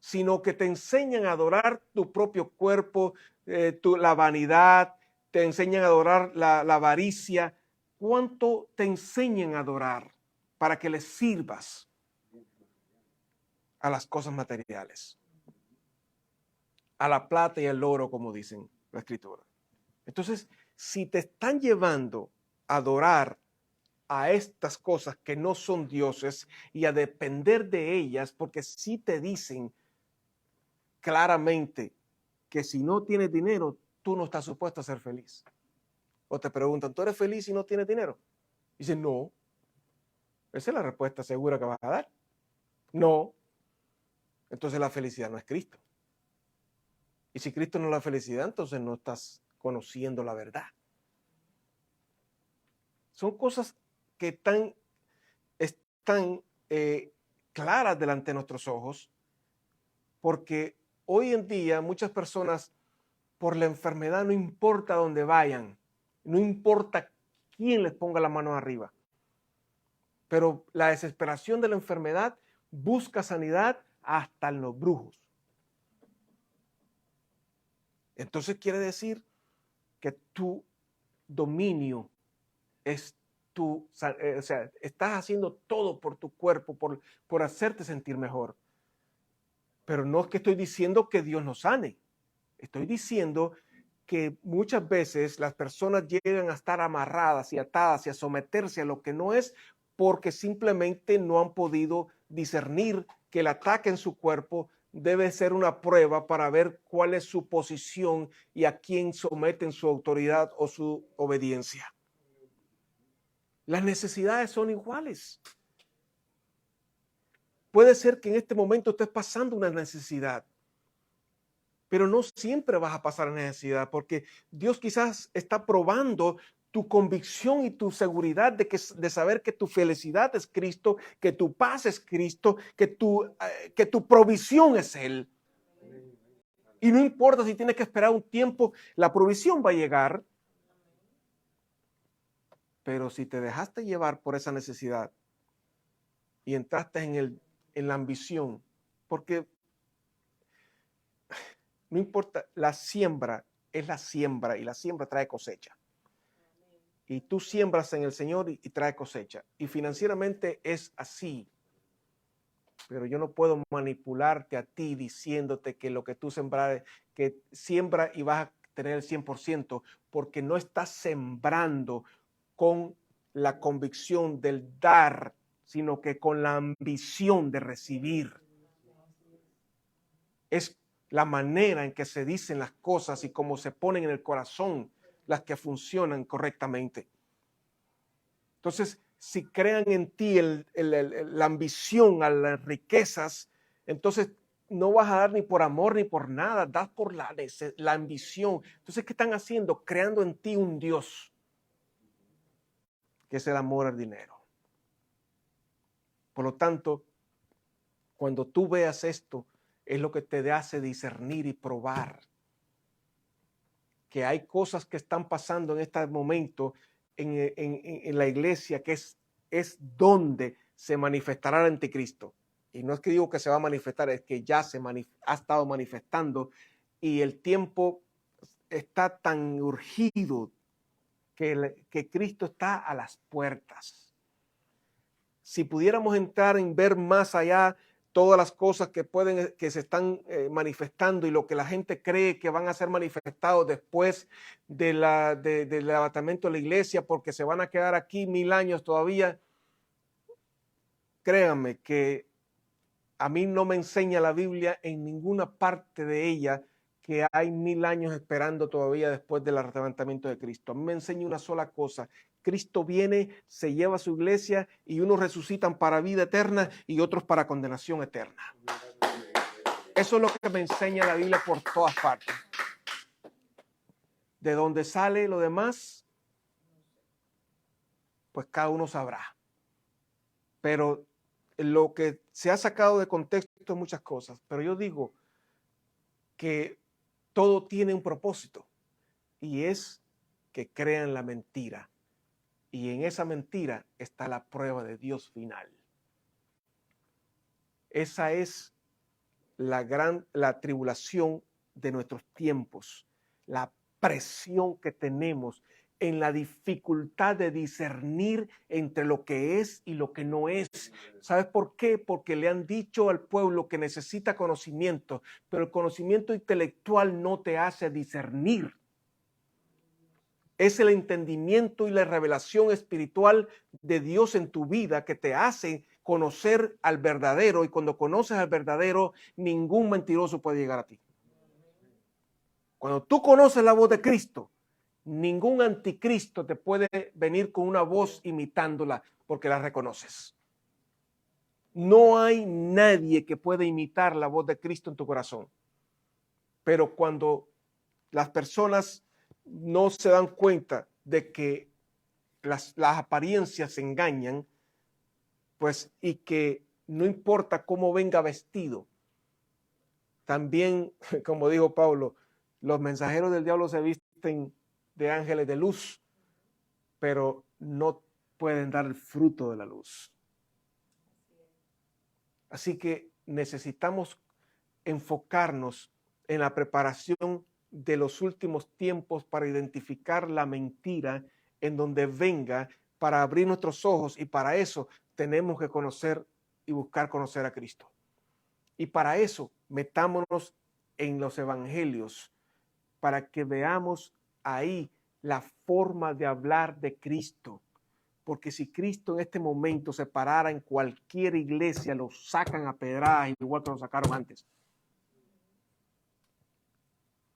sino que te enseñan a adorar tu propio cuerpo, la vanidad, te enseñan a adorar la avaricia. ¿Cuánto te enseñan a adorar para que les sirvas a las cosas materiales? A la plata y el oro, como dicen la Escritura. Entonces, si te están llevando a adorar a estas cosas que no son dioses y a depender de ellas, porque si te dicen claramente que si no tienes dinero, tú no estás supuesto a ser feliz. O te preguntan, ¿tú eres feliz si no tienes dinero? Y dicen, no. Esa es la respuesta segura que vas a dar. No. Entonces la felicidad no es Cristo. Y si Cristo no es la felicidad, entonces no estás conociendo la verdad. Son cosas que están claras delante de nuestros ojos, porque hoy en día muchas personas, por la enfermedad, no importa dónde vayan, no importa quién les ponga la mano arriba, Pero la desesperación de la enfermedad busca sanidad hasta en los brujos. Entonces quiere decir que tu dominio es tu, o sea, estás haciendo todo por tu cuerpo, por hacerte sentir mejor. Pero no es que estoy diciendo que Dios nos sane. Estoy diciendo que muchas veces las personas llegan a estar amarradas y atadas y a someterse a lo que no es porque simplemente no han podido discernir que el ataque en su cuerpo debe ser una prueba para ver cuál es su posición y a quién someten su autoridad o su obediencia. Las necesidades son iguales. Puede ser que en este momento estés pasando una necesidad, pero no siempre vas a pasar necesidad, porque Dios quizás está probando tu convicción y tu seguridad de saber que tu felicidad es Cristo, que tu paz es Cristo, que tu provisión es Él. Y no importa si tienes que esperar un tiempo, la provisión va a llegar. Pero si te dejaste llevar por esa necesidad y entraste en la ambición, porque no importa, la siembra es la siembra y la siembra trae cosecha. Y tú siembras en el Señor y trae cosecha. Y financieramente es así. Pero yo no puedo manipularte a ti diciéndote que lo que tú sembras, que siembra y vas a tener el 100%, porque no estás sembrando con la convicción del dar, sino que con la ambición de recibir. Es la manera en que se dicen las cosas y cómo se ponen en el corazón las que funcionan correctamente. Entonces, si crean en ti la ambición a las riquezas, entonces no vas a dar ni por amor ni por nada, das por la ambición. Entonces, ¿qué están haciendo? Creando en ti un Dios, que es el amor al dinero. Por lo tanto, cuando tú veas esto, es lo que te hace discernir y probar que hay cosas que están pasando en este momento en la iglesia, que es donde se manifestará el anticristo. Y no es que digo que se va a manifestar, es que ya ha estado manifestando y el tiempo está tan urgido que Cristo está a las puertas. Si pudiéramos entrar en ver más allá todas las cosas que se están manifestando y lo que la gente cree que van a ser manifestados después del levantamiento de la iglesia, porque se van a quedar aquí 1000 años todavía. Créanme que a mí no me enseña la Biblia en ninguna parte de ella que hay 1000 años esperando todavía después del levantamiento de Cristo. A mí me enseña una sola cosa: Cristo viene, se lleva a su iglesia y unos resucitan para vida eterna y otros para condenación eterna. Eso es lo que me enseña la Biblia por todas partes. De dónde sale lo demás, pues cada uno sabrá. Pero lo que se ha sacado de contexto es muchas cosas. Pero yo digo que todo tiene un propósito y es que crean la mentira. Y en esa mentira está la prueba de Dios final. Esa es la tribulación de nuestros tiempos, la presión que tenemos en la dificultad de discernir entre lo que es y lo que no es. ¿Sabes por qué? Porque le han dicho al pueblo que necesita conocimiento, pero el conocimiento intelectual no te hace discernir. Es el entendimiento y la revelación espiritual de Dios en tu vida que te hace conocer al verdadero, y cuando conoces al verdadero, ningún mentiroso puede llegar a ti. Cuando tú conoces la voz de Cristo, ningún anticristo te puede venir con una voz imitándola porque la reconoces. No hay nadie que pueda imitar la voz de Cristo en tu corazón. Pero cuando las personas no se dan cuenta de que las apariencias engañan, pues, y que no importa cómo venga vestido, también, como dijo Pablo, los mensajeros del diablo se visten de ángeles de luz, pero no pueden dar el fruto de la luz. Así que necesitamos enfocarnos en la preparación de los últimos tiempos para identificar la mentira en donde venga, para abrir nuestros ojos, y para eso tenemos que conocer y buscar conocer a Cristo. Y para eso metámonos en los evangelios, para que veamos ahí la forma de hablar de Cristo. Porque si Cristo en este momento se parara en cualquier iglesia, lo sacan a pedradas igual que lo sacaron antes.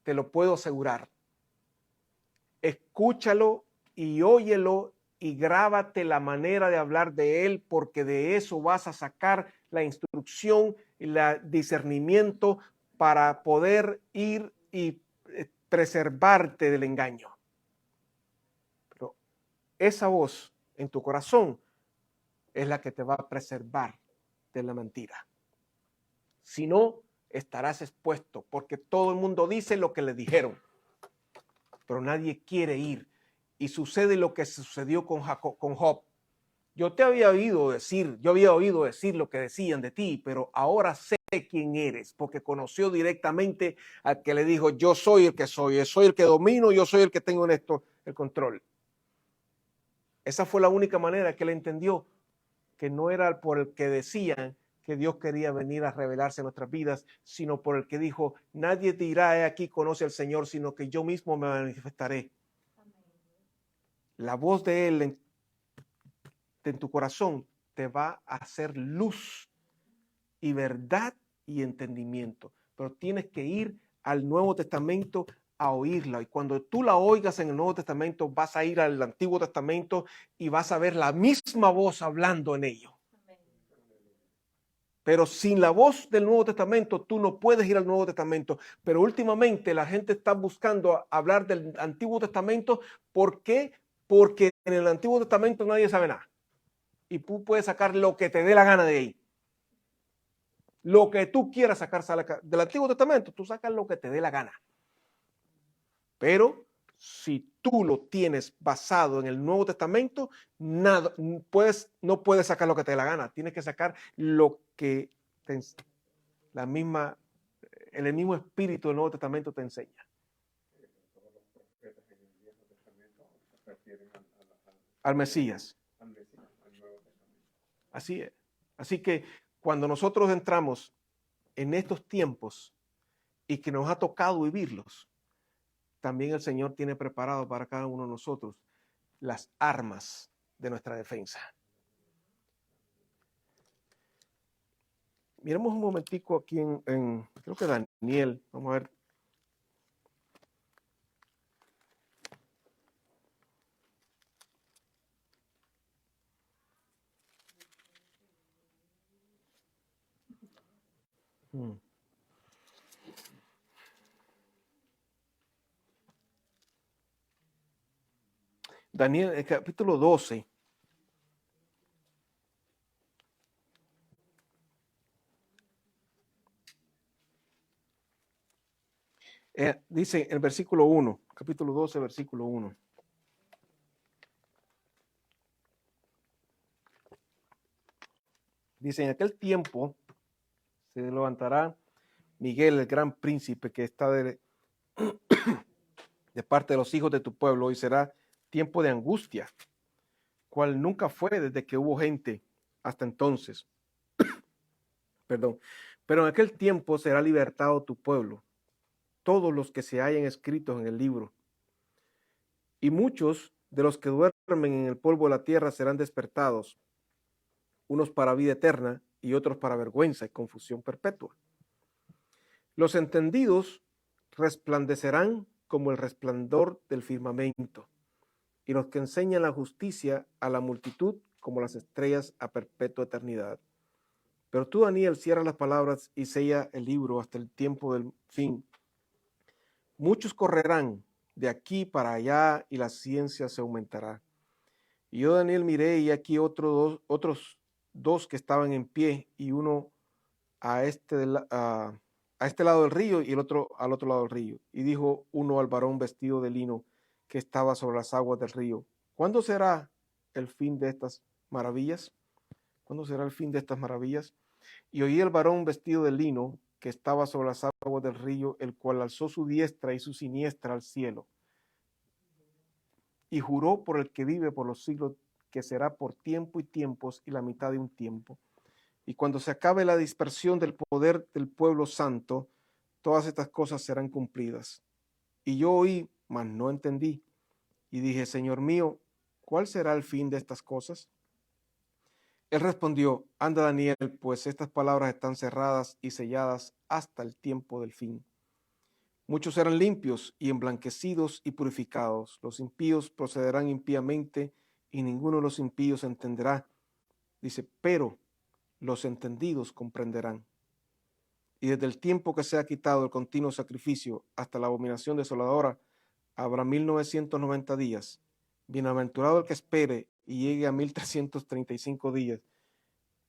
Te lo puedo asegurar. Escúchalo y óyelo y grábate la manera de hablar de él, porque de eso vas a sacar la instrucción y el discernimiento para poder ir y preservarte del engaño. Pero esa voz en tu corazón es la que te va a preservar de la mentira. Si no, estarás expuesto, porque todo el mundo dice lo que le dijeron, pero nadie quiere ir. Y sucede lo que sucedió con Job. Yo había oído decir lo que decían de ti, pero ahora sé quién eres, porque conoció directamente al que le dijo: yo soy el que soy el que domino, yo soy el que tengo en esto el control. Esa fue la única manera que él entendió que no era por el que decían que Dios quería venir a revelarse en nuestras vidas, sino por el que dijo: nadie te dirá, aquí conoce al Señor, sino que yo mismo me manifestaré. La voz de él en tu corazón te va a hacer luz y verdad y entendimiento, pero tienes que ir al Nuevo Testamento a oírla, y cuando tú la oigas en el Nuevo Testamento vas a ir al Antiguo Testamento y vas a ver la misma voz hablando en ello. Pero sin la voz del Nuevo Testamento, tú no puedes ir al Nuevo Testamento. Pero últimamente la gente está buscando hablar del Antiguo Testamento. ¿Por qué? Porque en el Antiguo Testamento nadie sabe nada. Y tú puedes sacar lo que te dé la gana de ahí. Lo que tú quieras sacar del Antiguo Testamento, tú sacas lo que te dé la gana. Pero si tú lo tienes basado en el Nuevo Testamento, no puedes sacar lo que te dé la gana. Tienes que sacar lo que en el mismo espíritu del Nuevo Testamento te enseña. Al Mesías. Así es. Así que cuando nosotros entramos en estos tiempos y que nos ha tocado vivirlos, también el Señor tiene preparado para cada uno de nosotros las armas de nuestra defensa. Miremos un momentico aquí creo que Daniel, vamos a ver. Daniel, el capítulo 12. Dice el versículo 1, capítulo 12, versículo 1. Dice: en aquel tiempo se levantará Miguel, el gran príncipe, que está de parte de los hijos de tu pueblo, y será tiempo de angustia, cual nunca fue desde que hubo gente hasta entonces. Perdón. Pero en aquel tiempo será libertado tu pueblo, todos los que se hayan escritos en el libro. Y muchos de los que duermen en el polvo de la tierra serán despertados, unos para vida eterna y otros para vergüenza y confusión perpetua. Los entendidos resplandecerán como el resplandor del firmamento, y los que enseñan la justicia a la multitud como las estrellas a perpetua eternidad. Pero tú, Daniel, cierra las palabras y sella el libro hasta el tiempo del fin. Muchos correrán de aquí para allá y la ciencia se aumentará. Y yo, Daniel, miré, y aquí otros dos que estaban en pie, y uno a este lado del río y el otro al otro lado del río. Y dijo uno al varón vestido de lino que estaba sobre las aguas del río: ¿cuándo será el fin de estas maravillas? ¿Cuándo será el fin de estas maravillas? Y oí el varón vestido de lino que estaba sobre las aguas del río, el cual alzó su diestra y su siniestra al cielo, y juró por el que vive por los siglos, que será por tiempo y tiempos y la mitad de un tiempo. Y cuando se acabe la dispersión del poder del pueblo santo, todas estas cosas serán cumplidas. Y yo oí, mas no entendí. Y dije, Señor mío, ¿cuál será el fin de estas cosas? Él respondió, anda Daniel, pues estas palabras están cerradas y selladas hasta el tiempo del fin. Muchos serán limpios y emblanquecidos y purificados. Los impíos procederán impíamente y ninguno de los impíos entenderá. Dice, pero los entendidos comprenderán. Y desde el tiempo que se ha quitado el continuo sacrificio hasta la abominación desoladora, habrá 1990 días. Bienaventurado el que espere y llegue a 1335 días.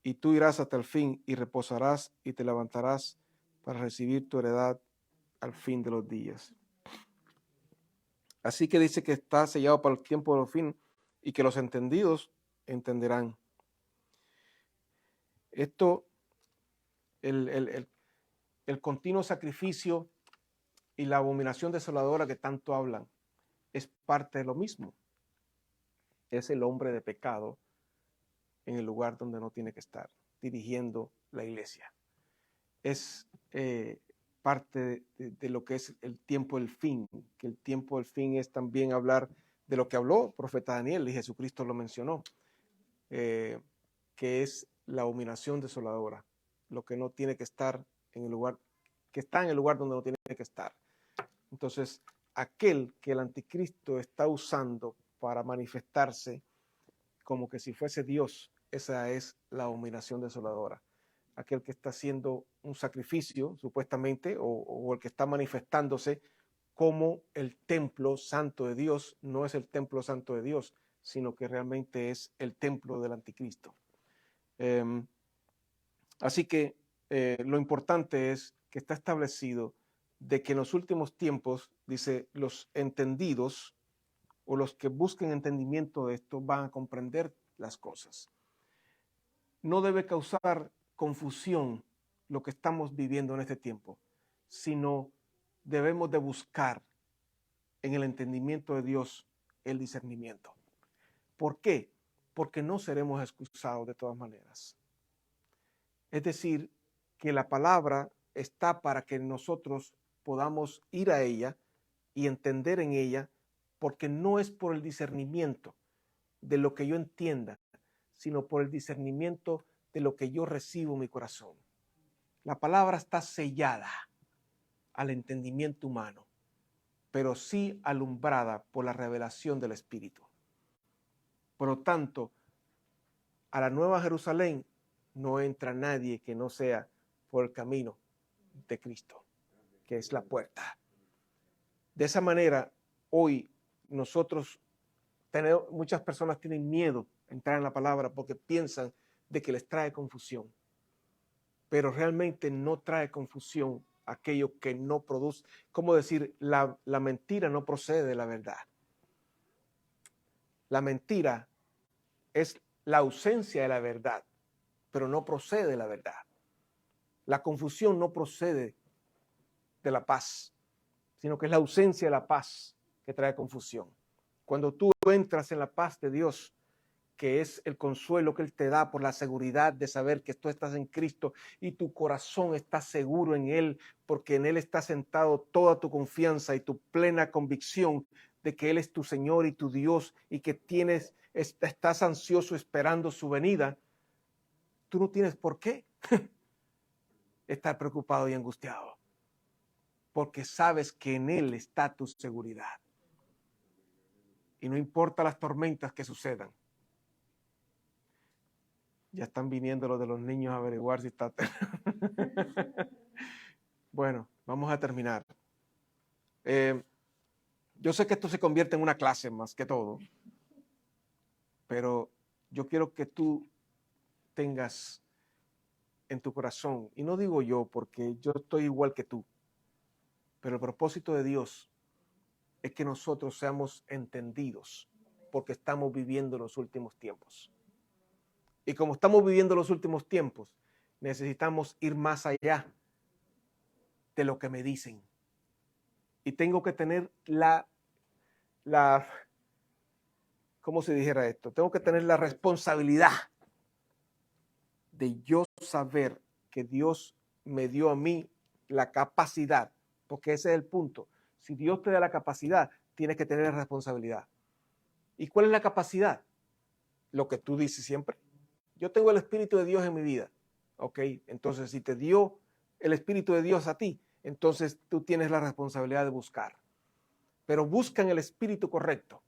Y tú irás hasta el fin y reposarás y te levantarás para recibir tu heredad al fin de los días. Así que dice que está sellado para el tiempo del fin y que los entendidos entenderán. Esto, el continuo sacrificio y la abominación desoladora que tanto hablan, es parte de lo mismo. Es el hombre de pecado en el lugar donde no tiene que estar, dirigiendo la iglesia. Es parte de lo que es el tiempo del fin, que el tiempo del fin es también hablar de lo que habló el profeta Daniel, y Jesucristo lo mencionó, que es la abominación desoladora, lo que no tiene que estar en el lugar, que está en el lugar donde no tiene que estar. Entonces, aquel que el anticristo está usando para manifestarse como que si fuese Dios, esa es la abominación desoladora. Aquel que está haciendo un sacrificio, supuestamente, o el que está manifestándose como el templo santo de Dios, no es el templo santo de Dios, sino que realmente es el templo del anticristo. Así que lo importante es que está establecido de que en los últimos tiempos, dice, los entendidos o los que busquen entendimiento de esto van a comprender las cosas. No debe causar confusión lo que estamos viviendo en este tiempo, sino debemos de buscar en el entendimiento de Dios el discernimiento. ¿Por qué? Porque no seremos excusados de todas maneras. Es decir, que la palabra está para que nosotros podamos ir a ella y entender en ella, porque no es por el discernimiento de lo que yo entienda, sino por el discernimiento de lo que yo recibo en mi corazón. La palabra está sellada al entendimiento humano, pero sí alumbrada por la revelación del Espíritu. Por lo tanto, a la Nueva Jerusalén no entra nadie que no sea por el camino de Cristo, que es la puerta. De esa manera, hoy nosotros muchas personas tienen miedo a entrar en la palabra porque piensan de que les trae confusión. Pero realmente no trae confusión aquello que no produce. ¿Cómo decir? La mentira no procede de la verdad. La mentira es la ausencia de la verdad, pero no procede de la verdad. La confusión no procede de la paz, sino que es la ausencia de la paz que trae confusión. Cuando tú entras en la paz de Dios, que es el consuelo que Él te da por la seguridad de saber que tú estás en Cristo y tu corazón está seguro en Él, porque en Él está sentado toda tu confianza y tu plena convicción de que Él es tu Señor y tu Dios y que estás ansioso esperando su venida. Tú no tienes por qué estar preocupado y angustiado, porque sabes que en Él está tu seguridad. Y no importa las tormentas que sucedan. Ya están viniendo los de los niños a averiguar si está. Bueno, vamos a terminar. Yo sé que esto se convierte en una clase más que todo, pero yo quiero que tú tengas en tu corazón, y no digo yo porque yo estoy igual que tú, pero el propósito de Dios es que nosotros seamos entendidos porque estamos viviendo los últimos tiempos. Y como estamos viviendo los últimos tiempos, necesitamos ir más allá de lo que me dicen. Y tengo que tener ¿cómo se dijera esto? Tengo que tener la responsabilidad de yo saber que Dios me dio a mí la capacidad, porque ese es el punto. Si Dios te da la capacidad, tienes que tener la responsabilidad. ¿Y cuál es la capacidad? Lo que tú dices siempre. Yo tengo el Espíritu de Dios en mi vida. ¿Ok? Entonces, si te dio el Espíritu de Dios a ti, entonces tú tienes la responsabilidad de buscar. Pero buscan el Espíritu correcto.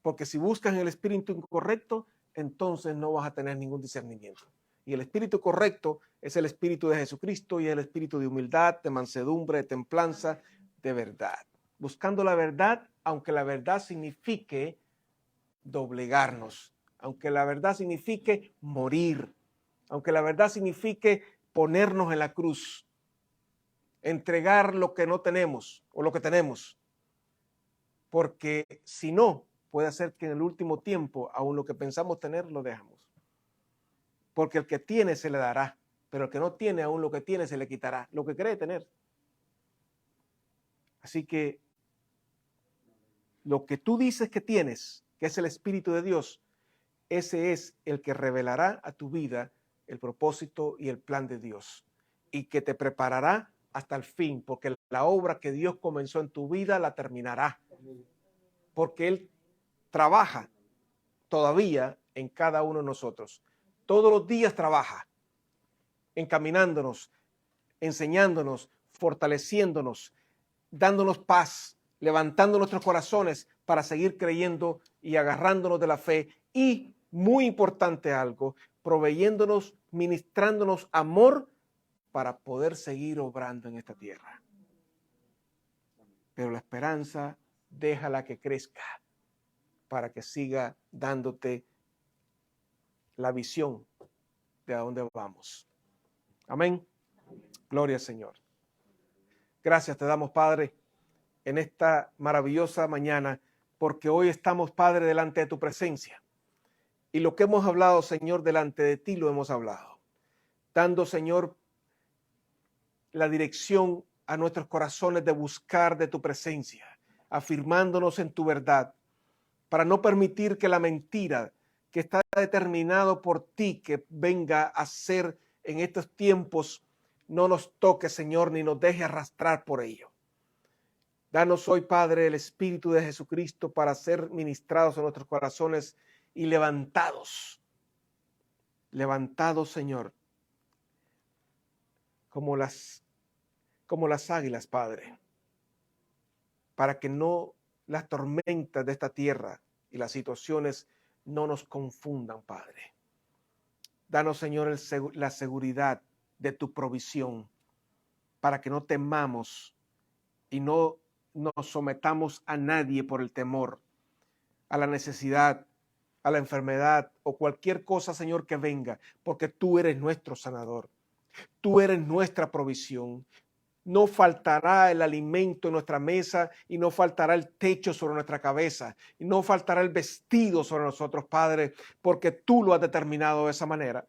Porque si buscas el Espíritu incorrecto, entonces no vas a tener ningún discernimiento. Y el Espíritu correcto es el Espíritu de Jesucristo y es el Espíritu de humildad, de mansedumbre, de templanza, de verdad. Buscando la verdad, aunque la verdad signifique doblegarnos, aunque la verdad signifique morir, aunque la verdad signifique ponernos en la cruz, entregar lo que no tenemos o lo que tenemos, porque si no, puede ser que en el último tiempo, aún lo que pensamos tener, lo dejamos. Porque el que tiene se le dará, pero el que no tiene, aún lo que tiene se le quitará, lo que cree tener. Así que lo que tú dices que tienes, que es el Espíritu de Dios, ese es el que revelará a tu vida el propósito y el plan de Dios y que te preparará hasta el fin, porque la obra que Dios comenzó en tu vida la terminará, porque Él trabaja todavía en cada uno de nosotros. Todos los días trabaja, encaminándonos, enseñándonos, fortaleciéndonos, dándonos paz, levantando nuestros corazones para seguir creyendo y agarrándonos de la fe y, muy importante algo, proveyéndonos, ministrándonos amor para poder seguir obrando en esta tierra. Pero la esperanza, déjala que crezca para que siga dándote la visión de a dónde vamos. Amén. Gloria al Señor. Gracias te damos, Padre, en esta maravillosa mañana, porque hoy estamos, Padre, delante de tu presencia. Y lo que hemos hablado, Señor, delante de ti lo hemos hablado. Dando, Señor, la dirección a nuestros corazones de buscar de tu presencia, afirmándonos en tu verdad, para no permitir que la mentira que está determinado por ti que venga a ser en estos tiempos no nos toque, Señor, ni nos deje arrastrar por ello. Danos hoy, Padre, el Espíritu de Jesucristo para ser ministrados en nuestros corazones y levantados, Señor, como las águilas, Padre, para que no las tormentas de esta tierra y las situaciones no nos confundan, Padre. Danos, Señor, la seguridad de tu provisión para que no temamos y no nos sometamos a nadie por el temor, a la necesidad, a la enfermedad o cualquier cosa, Señor, que venga, porque tú eres nuestro sanador. Tú eres nuestra provisión. No faltará el alimento en nuestra mesa y no faltará el techo sobre nuestra cabeza y no faltará el vestido sobre nosotros, Padre, porque tú lo has determinado de esa manera.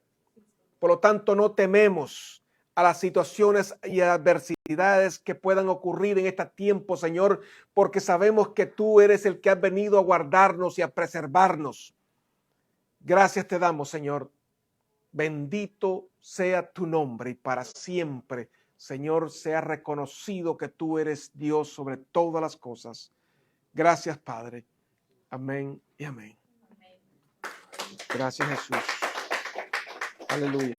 Por lo tanto, no tememos a las situaciones y adversidades que puedan ocurrir en este tiempo, Señor, porque sabemos que tú eres el que has venido a guardarnos y a preservarnos. Gracias te damos, Señor. Bendito sea tu nombre y para siempre, Señor, sea reconocido que tú eres Dios sobre todas las cosas. Gracias, Padre. Amén y amén. Gracias, Jesús. Aleluya.